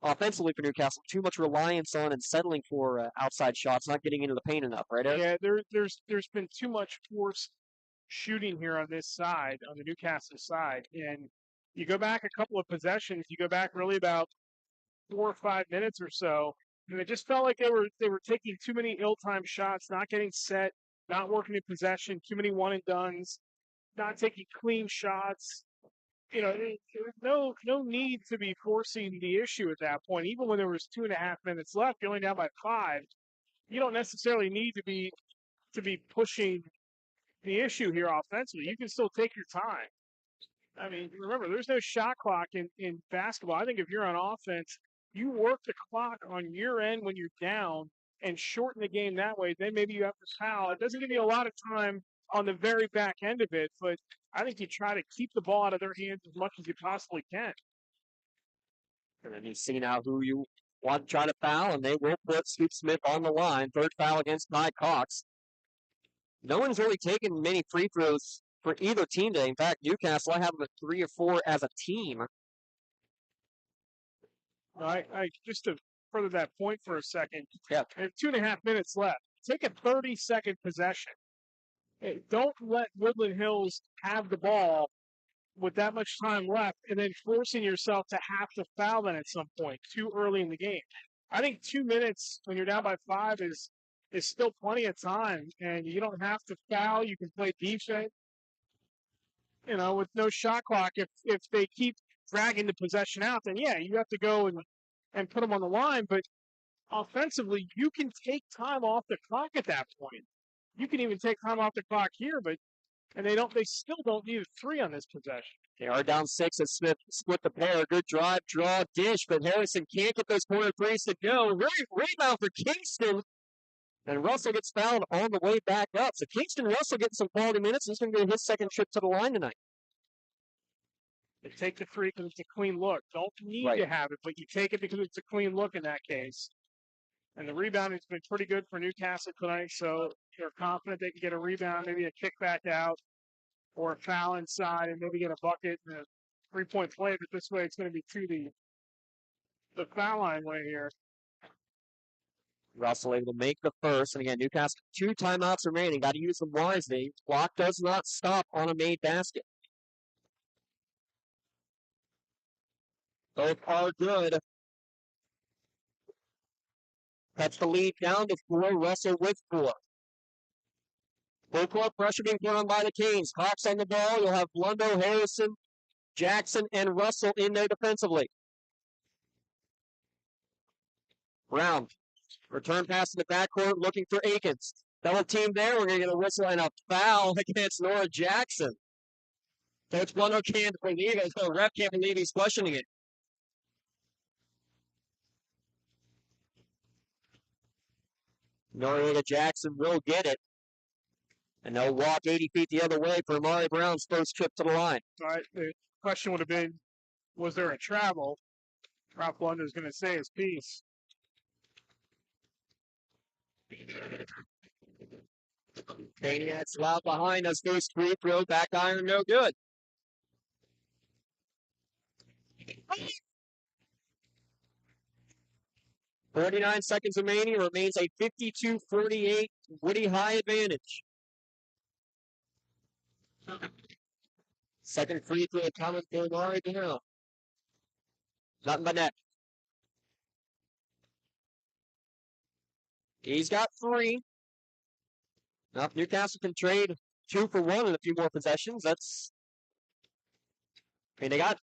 offensively for Newcastle, too much reliance on and settling for outside shots, not getting into the paint enough, right, Eric? Yeah, there's been too much forced shooting here on this side, on the Newcastle side. And you go back a couple of possessions, you go back really about 4 or 5 minutes or so, and it just felt like they were taking too many ill-timed shots, not getting set, not working in possession, too many one-and-dones, not taking clean shots. You know, there's no need to be forcing the issue at that point. Even when there was 2.5 minutes left, you're only down by 5. You don't necessarily need to be pushing the issue here offensively. You can still take your time. I mean, remember, there's no shot clock in basketball. I think if you're on offense, you work the clock on your end when you're down and shorten the game that way. Then maybe you have to foul. It doesn't give you a lot of time on the very back end of it, but I think you try to keep the ball out of their hands as much as you possibly can. And then you see now who you want to try to foul, and they will put Scoop Smith on the line. 3rd foul against Ty Cox. No one's really taken many free throws for either team today. In fact, Newcastle, I have them at 3 or 4 as a team. I just to further that point for a second. Yeah. I have 2.5 minutes left. Take a 30-second possession. Hey, don't let Woodland Hills have the ball with that much time left and then forcing yourself to have to foul them at some point too early in the game. I think 2 minutes when you're down by 5 is still plenty of time, and you don't have to foul. You can play defense, you know, with no shot clock. If they keep dragging the possession out, then yeah, you have to go and put them on the line. But offensively, you can take time off the clock at that point. You can even take time off the clock here, they still don't need a 3 on this possession. They are down 6 as Smith split the pair. Good drive, draw, dish, but Harrison can't get those corner threes to go. Rebound for Kingston. And Russell gets fouled on the way back up. So Kingston Russell getting some quality minutes. This is going to be his second trip to the line tonight. They take the 3 because it's a clean look. Don't need to have it, but you take it because it's a clean look in that case. And the rebounding has been pretty good for Newcastle tonight, so they're confident they can get a rebound, maybe a kickback out, or a foul inside, and maybe get a bucket and a 3-point play. But this way, it's going to be to the foul line way here. Russell able to make the first. And again, Newcastle 2 timeouts remaining. Got to use them wisely. Clock does not stop on a made basket. Both are good. Cuts the lead down to 4. Russell with 4. Full court pressure being put on by the Canes. Hawks on the ball. You'll have Blundo, Harrison, Jackson, and Russell in there defensively. Brown. Return pass in the backcourt, looking for Akins. Double team there. We're going to get a whistle and a foul against Nora Jackson. Coach Blundo can't believe it. The ref can't believe he's questioning it. Noriega Jackson will get it. And they'll walk 80 feet the other way for Amari Brown's first trip to the line. All right, the question would have been, was there a travel? Ralph Blundo is going to say his piece. Maniacs loud behind us. First free throw, back iron, no good. .49 seconds remaining. Remains a 52-48 Woody High advantage. Second free throw coming for Amari Brown. Nothing but net. He's got 3. Now, if Newcastle can trade 2 for 1 in a few more possessions, that's. I mean, they got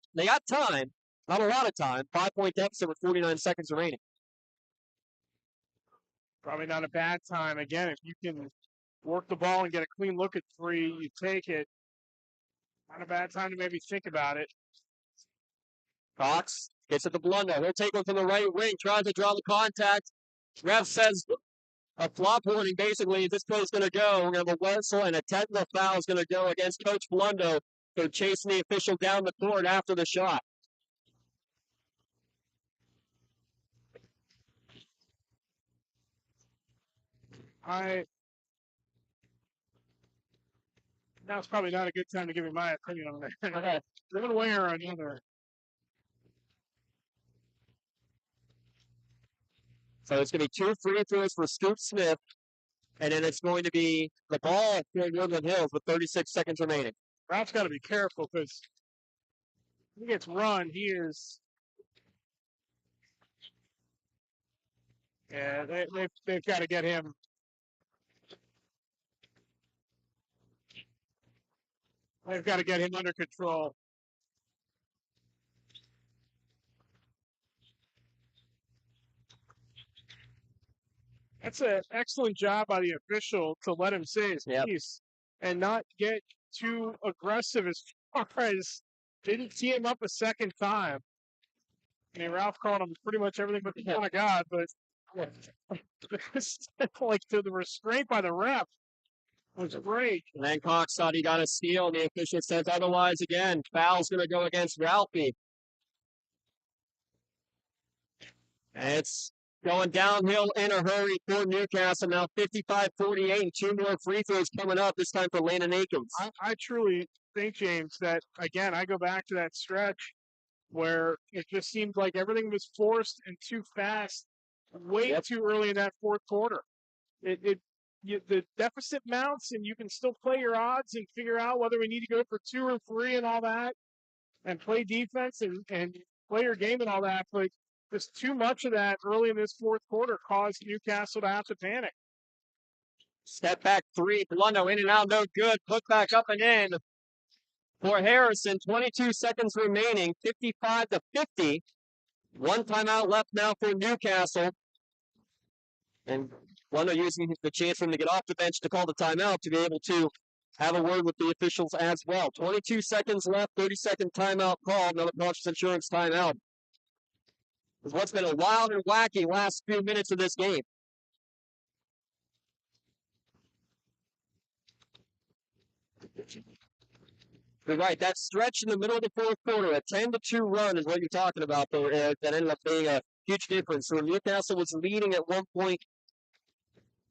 time. Not a lot of time. 5-point deficit with 49 seconds remaining. Probably not a bad time. Again, if you can work the ball and get a clean look at 3, you take it. Not a bad time to maybe think about it. Cox gets it to Blundo. He'll take one from the right wing. Tries to draw the contact. Ref says A flop warning, basically. This play's going to go. We're going to have a whistle and a technical foul is going to go against Coach Blundo for chasing the official down the court after the shot. Now's probably not a good time to give me my opinion on that. One way or another. So it's going to be 2 free throws for Scoop Smith, and then it's going to be the ball for Woodland Hills with 36 seconds remaining. Ralph's got to be careful because he gets run. He is. Yeah, they've got to get him. They've got to get him under control. That's an excellent job by the official to let him say his piece and not get too aggressive as far as didn't tee him up a second time. I mean, Ralph called him pretty much everything but the son of God, but like to the restraint by the ref was great. And then Cox thought he got a steal, and the official says otherwise again. Foul's going to go against Ralphie. And it's going downhill in a hurry for Newcastle. Now 55-48, and 2 more free throws coming up, this time for Landon Akins. I truly think, James, that, again, I go back to that stretch where it just seemed like everything was forced and too fast, way too early in that fourth quarter. The deficit mounts, and you can still play your odds and figure out whether we need to go for 2 or 3 and all that, and play defense and play your game and all that. But just too much of that early in this fourth quarter caused Newcastle to have to panic. Step back 3, Blundo in and out, no good. Put back up and in for Harrison. 22 seconds remaining, 55-50. 1 timeout left now for Newcastle. And Blundo using the chance for him to get off the bench to call the timeout to be able to have a word with the officials as well. 22 seconds left, 30-second timeout called. Another cautious insurance timeout. It's what's been a wild and wacky last few minutes of this game. You're right, that stretch in the middle of the fourth quarter, a 10-2 run is what you're talking about there, Eric. That ended up being a huge difference. So Newcastle was leading at one point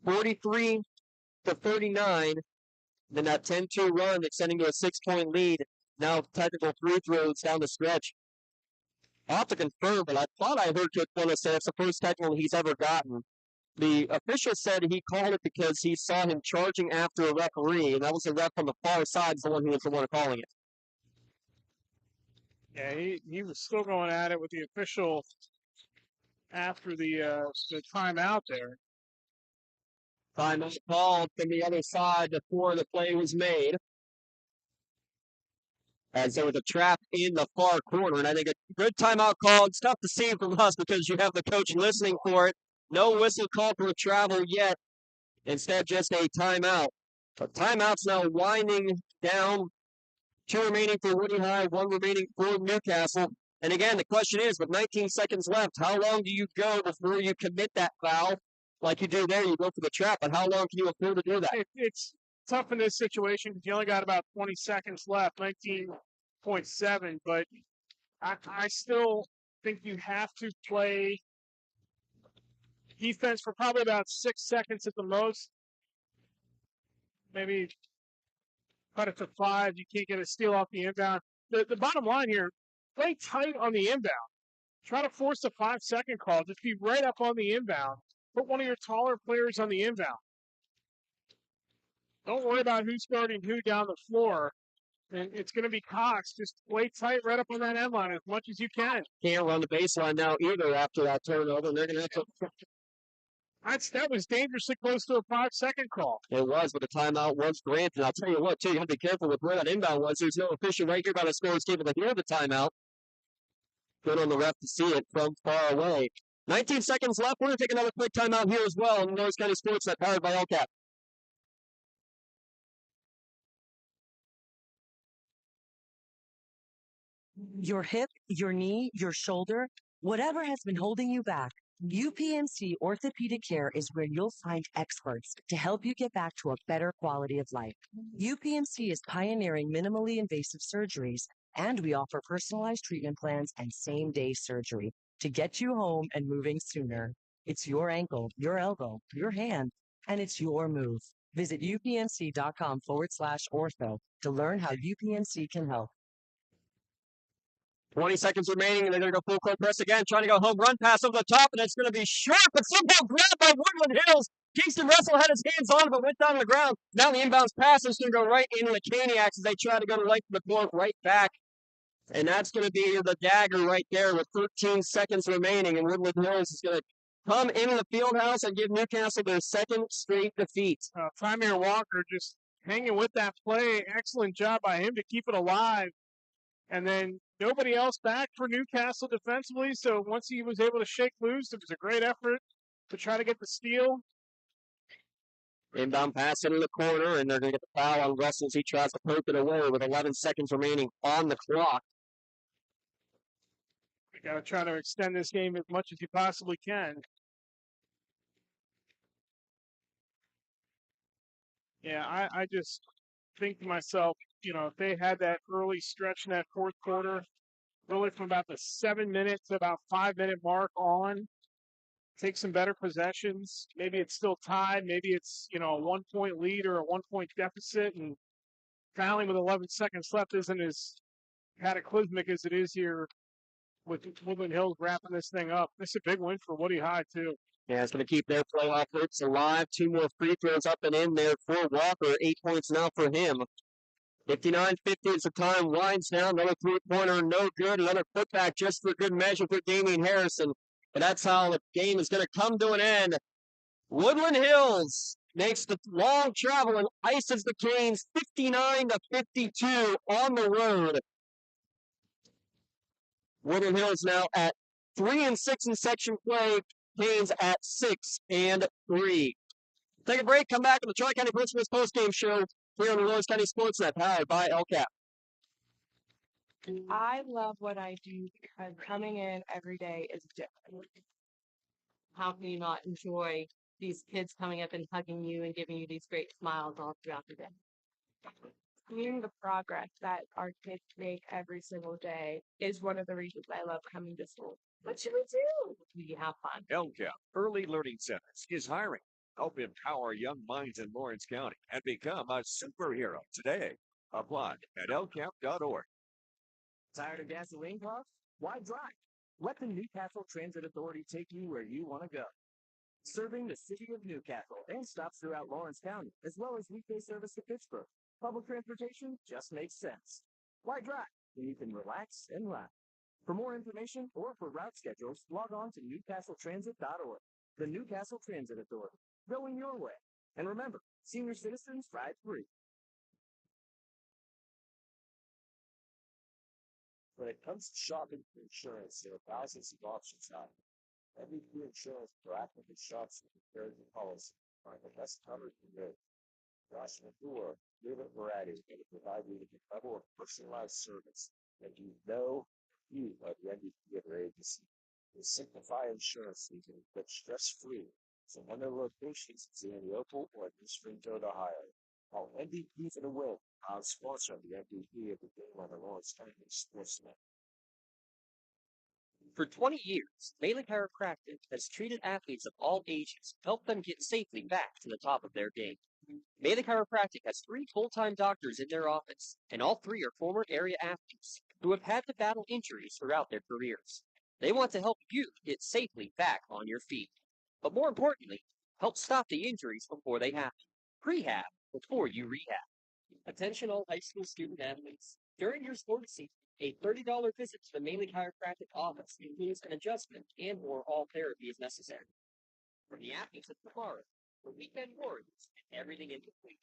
43-39. Then that 10-2 run extending to a 6-point lead. Now technical free throws down the stretch. I'll have to confirm, but I thought I heard Coach Blundo say it's the first technical he's ever gotten. The official said he called it because he saw him charging after a referee, and that was the ref on the far side, the one who was the one calling it. Yeah, he was still going at it with the official after the timeout there. Timeout called from the other side before the play was made. As there was a trap in the far corner, and I think a good timeout call. It's tough to see from us because you have the coach listening for it. No whistle call for travel yet. Instead, just a timeout. But timeout's now winding down. 2 remaining for Woody High, 1 remaining for Newcastle. And again, the question is, with 19 seconds left, how long do you go before you commit that foul? Like you do there, you go for the trap, but how long can you afford to do that? It's tough in this situation because you only got about 20 seconds left, 19.7. But I still think you have to play defense for probably about 6 seconds at the most. Maybe cut it to 5. You can't get a steal off the inbound. The bottom line here, play tight on the inbound. Try to force a 5-second call. Just be right up on the inbound. Put one of your taller players on the inbound. Don't worry about who's guarding who down the floor. And it's going to be Cox. Just play tight right up on that end line as much as you can. Can't run the baseline now either after that turnover. They're going to have to. That was dangerously close to a 5-second call. It was, but the timeout was granted. I'll tell you what, too, you have to be careful with where that inbound was. There's no official right here by the scorer's table to hear the timeout. Good on the ref to see it from far away. 19 seconds left. We're going to take another quick timeout here as well on Lawrence County SportsNet, powered by LCAP. Your hip, your knee, your shoulder, whatever has been holding you back, UPMC Orthopedic Care is where you'll find experts to help you get back to a better quality of life. UPMC is pioneering minimally invasive surgeries, and we offer personalized treatment plans and same-day surgery to get you home and moving sooner. It's your ankle, your elbow, your hand, and it's your move. Visit upmc.com/ortho to learn how UPMC can help. 20 seconds remaining, and they're going to go full court press again, trying to go home run pass over the top, and it's going to be short, but somehow grabbed by Woodland Hills. Kingston Russell had his hands on it, but went down on the ground. Now the inbounds pass is going to go right into the Caniacs as they try to go to the length of the court, right back. And that's going to be the dagger right there with 13 seconds remaining, and Woodland Hills is going to come into the field house and give Newcastle their second straight defeat. Primere Walker just hanging with that play. Excellent job by him to keep it alive. And then nobody else back for Newcastle defensively. So once he was able to shake loose, it was a great effort to try to get the steal. Inbound pass into the corner, and they're going to get the foul on Russell as he tries to poke it away with 11 seconds remaining on the clock. You got to try to extend this game as much as you possibly can. Yeah, I just think to myself, if they had that early stretch in that fourth quarter, really from about the 7 minute to about 5 minute mark on, take some better possessions. Maybe it's still tied. Maybe it's, a 1 point lead or a 1 point deficit, and fouling with 11 seconds left isn't as cataclysmic as it is here with Woodland Hills wrapping this thing up. This is a big win for Woody High, too. Yeah, it's going to keep their playoff hopes alive. 2 more free throws up and in there for Walker. 8 points now for him. 59-50 as the time winds down. Another three-pointer, no good. Another putback just for good measure for Damian Harrison. And that's how the game is going to come to an end. Woodland Hills makes the long travel and ices the Canes 59-52 on the road. Woodland Hills now at 3-6 in section play. Canes at 6-3. Take a break. Come back on the Tri-County Christmas postgame show here on the Lawrence County SportsNet, powered by LCAP. I love what I do because coming in every day is different. How can you not enjoy these kids coming up and hugging you and giving you these great smiles all throughout the day? Seeing the progress that our kids make every single day is one of the reasons I love coming to school. What should we do? We have fun. LCAP Early Learning Centers is hiring. Help empower young minds in Lawrence County and become a superhero today. Apply at lcap.org. Tired of gasoline costs? Why drive? Let the Newcastle Transit Authority take you where you want to go. Serving the city of Newcastle and stops throughout Lawrence County, as well as weekday service to Pittsburgh. Public transportation just makes sense. Why drive when you can relax and laugh? For more information or for route schedules, log on to newcastletransit.org. The Newcastle Transit Authority, going your way. And remember, senior citizens ride free. When it comes to shopping for insurance, there are thousands of options out there. MVP Insurance proactively shops and compares the policy to find the best coverage and rate. Josh McClure, favorite variety is going to provide you with a level of personalized service that you know you of the MVP of your agency. They simplify insurance so you can get stress-free. So one of their locations is in Leopold or in Springfield, Ohio. Call MVP for the win. I'll sponsor the MVP of the game on the Lawrence County SportsNet. For 20 years, Bailey Chiropractic has treated athletes of all ages, helped them get safely back to the top of their game. Bailey Chiropractic has 3 full-time doctors in their office, and all 3 are former area athletes who have had to battle injuries throughout their careers. They want to help you get safely back on your feet. But more importantly, help stop the injuries before they happen. Prehab before you rehab. Attention all high school student athletes. During your sports season, a $30 visit to the Bailey Chiropractic office includes an adjustment and or all therapy is necessary. From the athletes of tomorrow, the weekend warriors, and everything in between.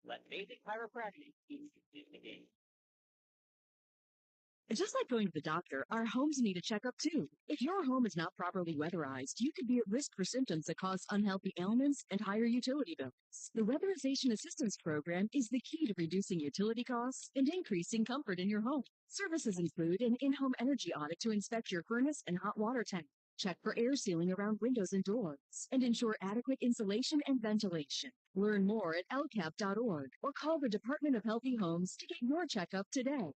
Let Bailey Chiropractic keep you in the game. Just like going to the doctor, our homes need a checkup too. If your home is not properly weatherized, you could be at risk for symptoms that cause unhealthy ailments and higher utility bills. The Weatherization Assistance Program is the key to reducing utility costs and increasing comfort in your home. Services include an in-home energy audit to inspect your furnace and hot water tank, check for air sealing around windows and doors, and ensure adequate insulation and ventilation. Learn more at lcap.org or call the Department of Healthy Homes to get your checkup today.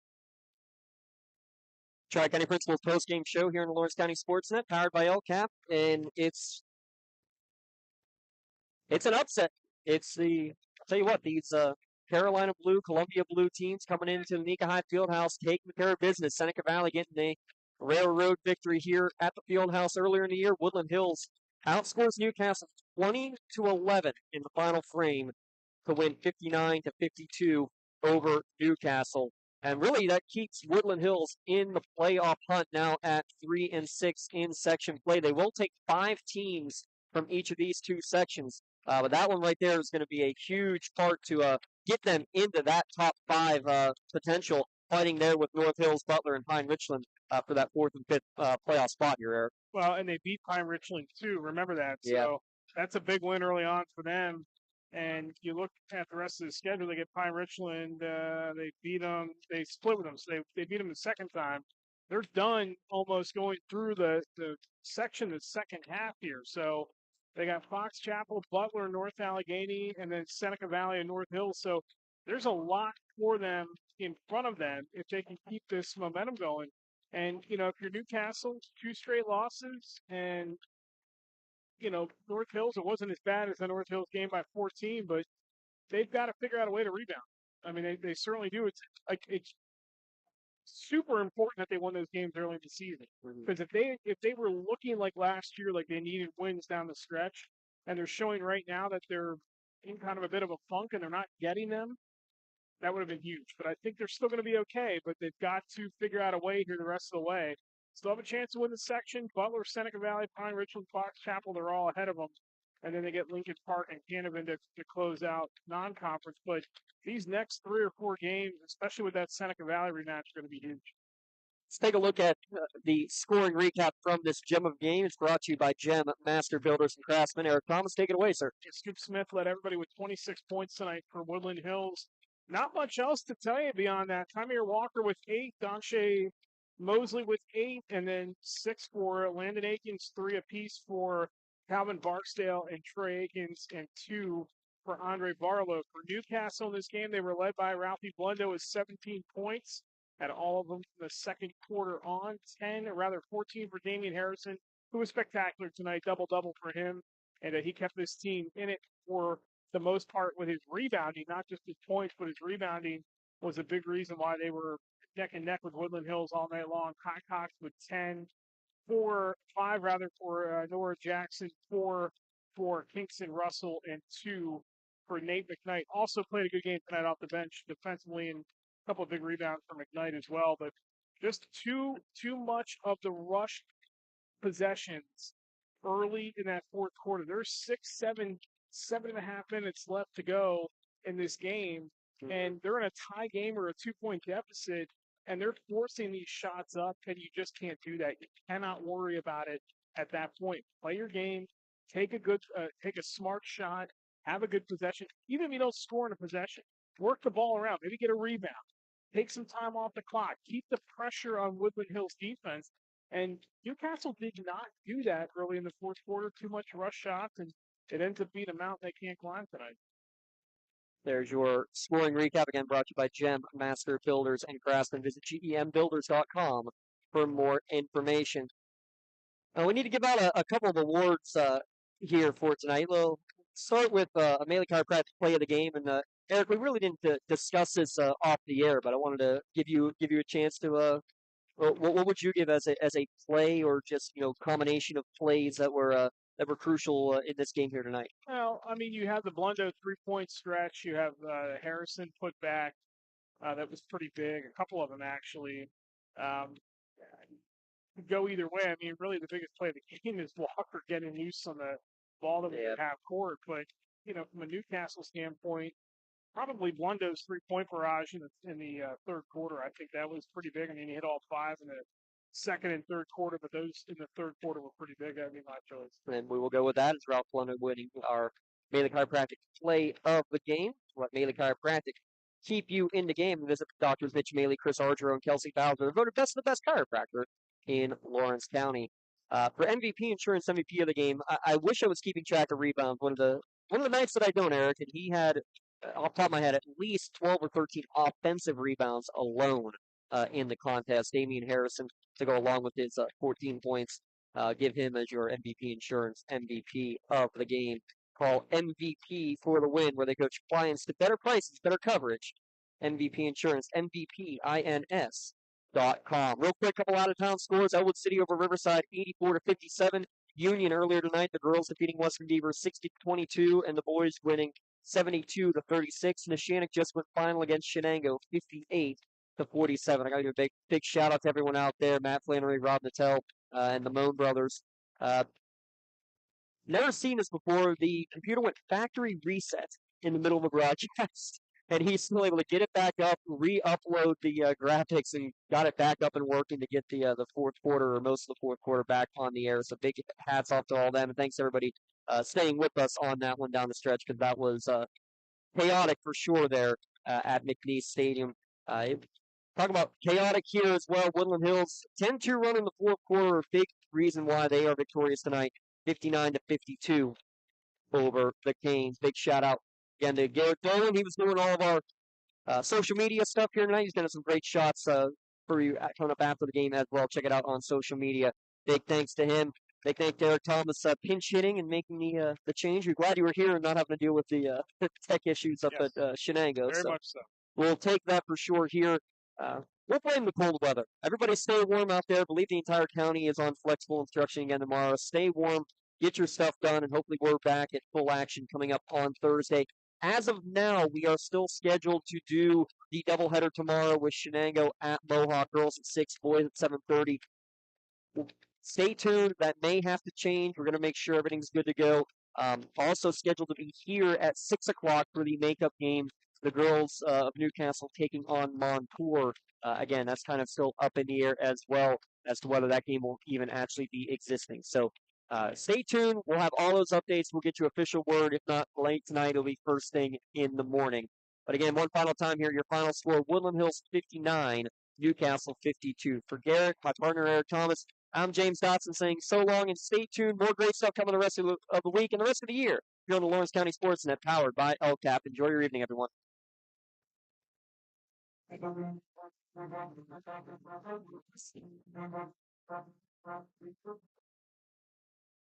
Tri-County Principal's post-game show here in the Lawrence County SportsNet, powered by LCAP, and it's an upset. I'll tell you what, these Carolina Blue, Columbia Blue teams coming into the Nika High Fieldhouse, taking care of business. Seneca Valley getting a railroad victory here at the Fieldhouse earlier in the year. Woodland Hills outscores Newcastle 20-11 in the final frame to win 59-52 over Newcastle. And really, that keeps Woodland Hills in the playoff hunt now at 3-6 in section play. They will take 5 teams from each of these 2 sections. But that one right there is going to be a huge part to get them into that top 5 potential, fighting there with North Hills, Butler, and Pine Richland for that 4th and 5th playoff spot here, Eric. Well, and they beat Pine Richland too. Remember that. Yeah. So that's a big win early on for them. And you look at the rest of the schedule, they get Pine Richland, they beat them, they split with them, so they beat them the second time. They're done almost going through the section, the second half here. So they got Fox Chapel, Butler, North Allegheny, and then Seneca Valley and North Hills. So there's a lot for them in front of them if they can keep this momentum going. And, if you're Newcastle, 2 straight losses, and North Hills, it wasn't as bad as the North Hills game by 14, but they've got to figure out a way to rebound. I mean, they certainly do. It's super important that they won those games early in the season. Because if they were looking like last year, like they needed wins down the stretch, and they're showing right now that they're in kind of a bit of a funk and they're not getting them, that would have been huge. But I think they're still going to be okay, but they've got to figure out a way here the rest of the way. Still have a chance to win the section. Butler, Seneca Valley, Pine Richland, Fox Chapel, they're all ahead of them. And then they get Lincoln Park and Canevin to close out non-conference. But these next 3 or 4 games, especially with that Seneca Valley rematch, are going to be huge. Let's take a look at the scoring recap from this gem of game. It's brought to you by Gem Master Builders and Craftsmen. Eric Thomas, take it away, sir. Scoop Smith led everybody with 26 points tonight for Woodland Hills. Not much else to tell you beyond that. Tamir Walker with 8, Donche Mosley with 8, and then 6 for Landon Akins, 3 apiece for Calvin Barksdale and Trey Akins, and 2 for Andre Barlow. For Newcastle in this game, they were led by Ralphie Blundo with 17 points. Had all of them from the second quarter on. 14 for Damian Harrison, who was spectacular tonight. Double-double for him. And he kept this team in it for the most part with his rebounding, not just his points, but his rebounding was a big reason why they were neck and neck with Woodland Hills all night long. Kai Cox with 5 for Nora Jackson, 4 for Kingston Russell, and 2 for Nate McKnight. Also played a good game tonight off the bench defensively, and a couple of big rebounds for McKnight as well. But just too much of the rush possessions early in that fourth quarter. There's 7.5 minutes left to go in this game, and they're in a tie game or a 2-point deficit, and they're forcing these shots up, and you just can't do that. You cannot worry about it at that point. Play your game, take a smart shot, have a good possession. Even if you don't score in a possession, work the ball around, maybe get a rebound, take some time off the clock, keep the pressure on Woodland Hills defense. And Newcastle did not do that early in the fourth quarter. Too much rush shots, and it ends up being a mountain they can't climb tonight. There's your scoring recap, again brought to you by Gem Master Builders and Craftsmen. Visit gembuilders.com for more information. We need to give out a couple of awards here for tonight. We'll start with Amelia Chiropractic Play of the Game. And Eric, we really didn't discuss this off the air, but I wanted to give you a chance to. What would you give as a play, or just combination of plays that were crucial in this game here tonight? Well, I mean, you have the Blundo 3-point stretch. You have Harrison put back. That was pretty big. A couple of them, actually. Could go either way. I mean, really the biggest play of the game is Walker getting loose on the ball that was in half court. But, from a Newcastle standpoint, probably Blundo's 3-point barrage in the third quarter. I think that was pretty big. I mean, he hit all 5 in the second and third quarter, but those in the third quarter were pretty big. I mean, my choice. And we will go with that as Ralph Blundo winning our Maley Chiropractic play of the game. Let Maley Chiropractic keep you in the game. Visit Doctors Mitch Maley, Chris Argero, and Kelsey Bowser, voted best of the best chiropractor in Lawrence County. For MVP insurance, MVP of the game, I wish I was keeping track of rebounds. One of the nights that I don't, Eric, and he had, off the top of my head, at least 12 or 13 offensive rebounds alone in the contest. Damian Harrison to go along with his 14 points. Give him as your MVP insurance MVP of the game. Call MVP for the win, where they coach clients to better prices, better coverage. MVP Insurance, MVPINS.com. Real quick, couple out-of-town scores. Elwood City over Riverside, 84-57. Union earlier tonight, the girls defeating Western Beaver 60-22, and the boys winning 72-36. Neshannock just went final against Shenango, 58-47. I got to give a big shout out to everyone out there: Matt Flannery, Rob Nattell, and the Moan brothers. Never seen this before. The computer went factory reset in the middle of a broadcast, and he's still able to get it back up, re-upload the graphics, and got it back up and working to get the fourth quarter, or most of the fourth quarter, back on the air. So big hats off to all them, and thanks everybody staying with us on that one down the stretch, because that was chaotic for sure there at McNeese Stadium. Talk about chaotic here as well. Woodland Hills 10-2 run in the fourth quarter. Big reason why they are victorious tonight. 59-52 over the Canes. Big shout out again to Garrett Dolan. He was doing all of our social media stuff here tonight. He's got some great shots for you coming up after the game as well. Check it out on social media. Big thanks to him. Big thanks to Derek Thomas pinch hitting and making the change. We're glad you were here and not having to deal with the tech issues up at Shenango. Very much so. We'll take that for sure here. We'll blame the cold weather. Everybody stay warm out there. I believe the entire county is on flexible instruction again tomorrow. Stay warm, get your stuff done, and hopefully we're back at full action coming up on Thursday. As of now, we are still scheduled to do the doubleheader tomorrow with Shenango at Mohawk. Girls at 6, boys at 7:30. Stay tuned. That may have to change. We're going to make sure everything's good to go. Also scheduled to be here at 6 o'clock for the makeup game. The girls of Newcastle taking on Montour. Again, that's kind of still up in the air as well as to whether that game will even actually be existing. So stay tuned. We'll have all those updates. We'll get you official word. If not late tonight, it'll be first thing in the morning. But again, one final time here. Your final score: Woodland Hills 59, Newcastle 52. For Garrett, my partner Eric Thomas, I'm James Dotson saying so long and stay tuned. More great stuff coming the rest of the week and the rest of the year here on the Lawrence County SportsNet, powered by LCAP. Enjoy your evening, everyone.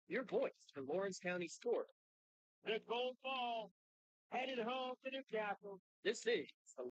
Your voice for Lawrence County Sport. The gold ball headed home to Newcastle. This is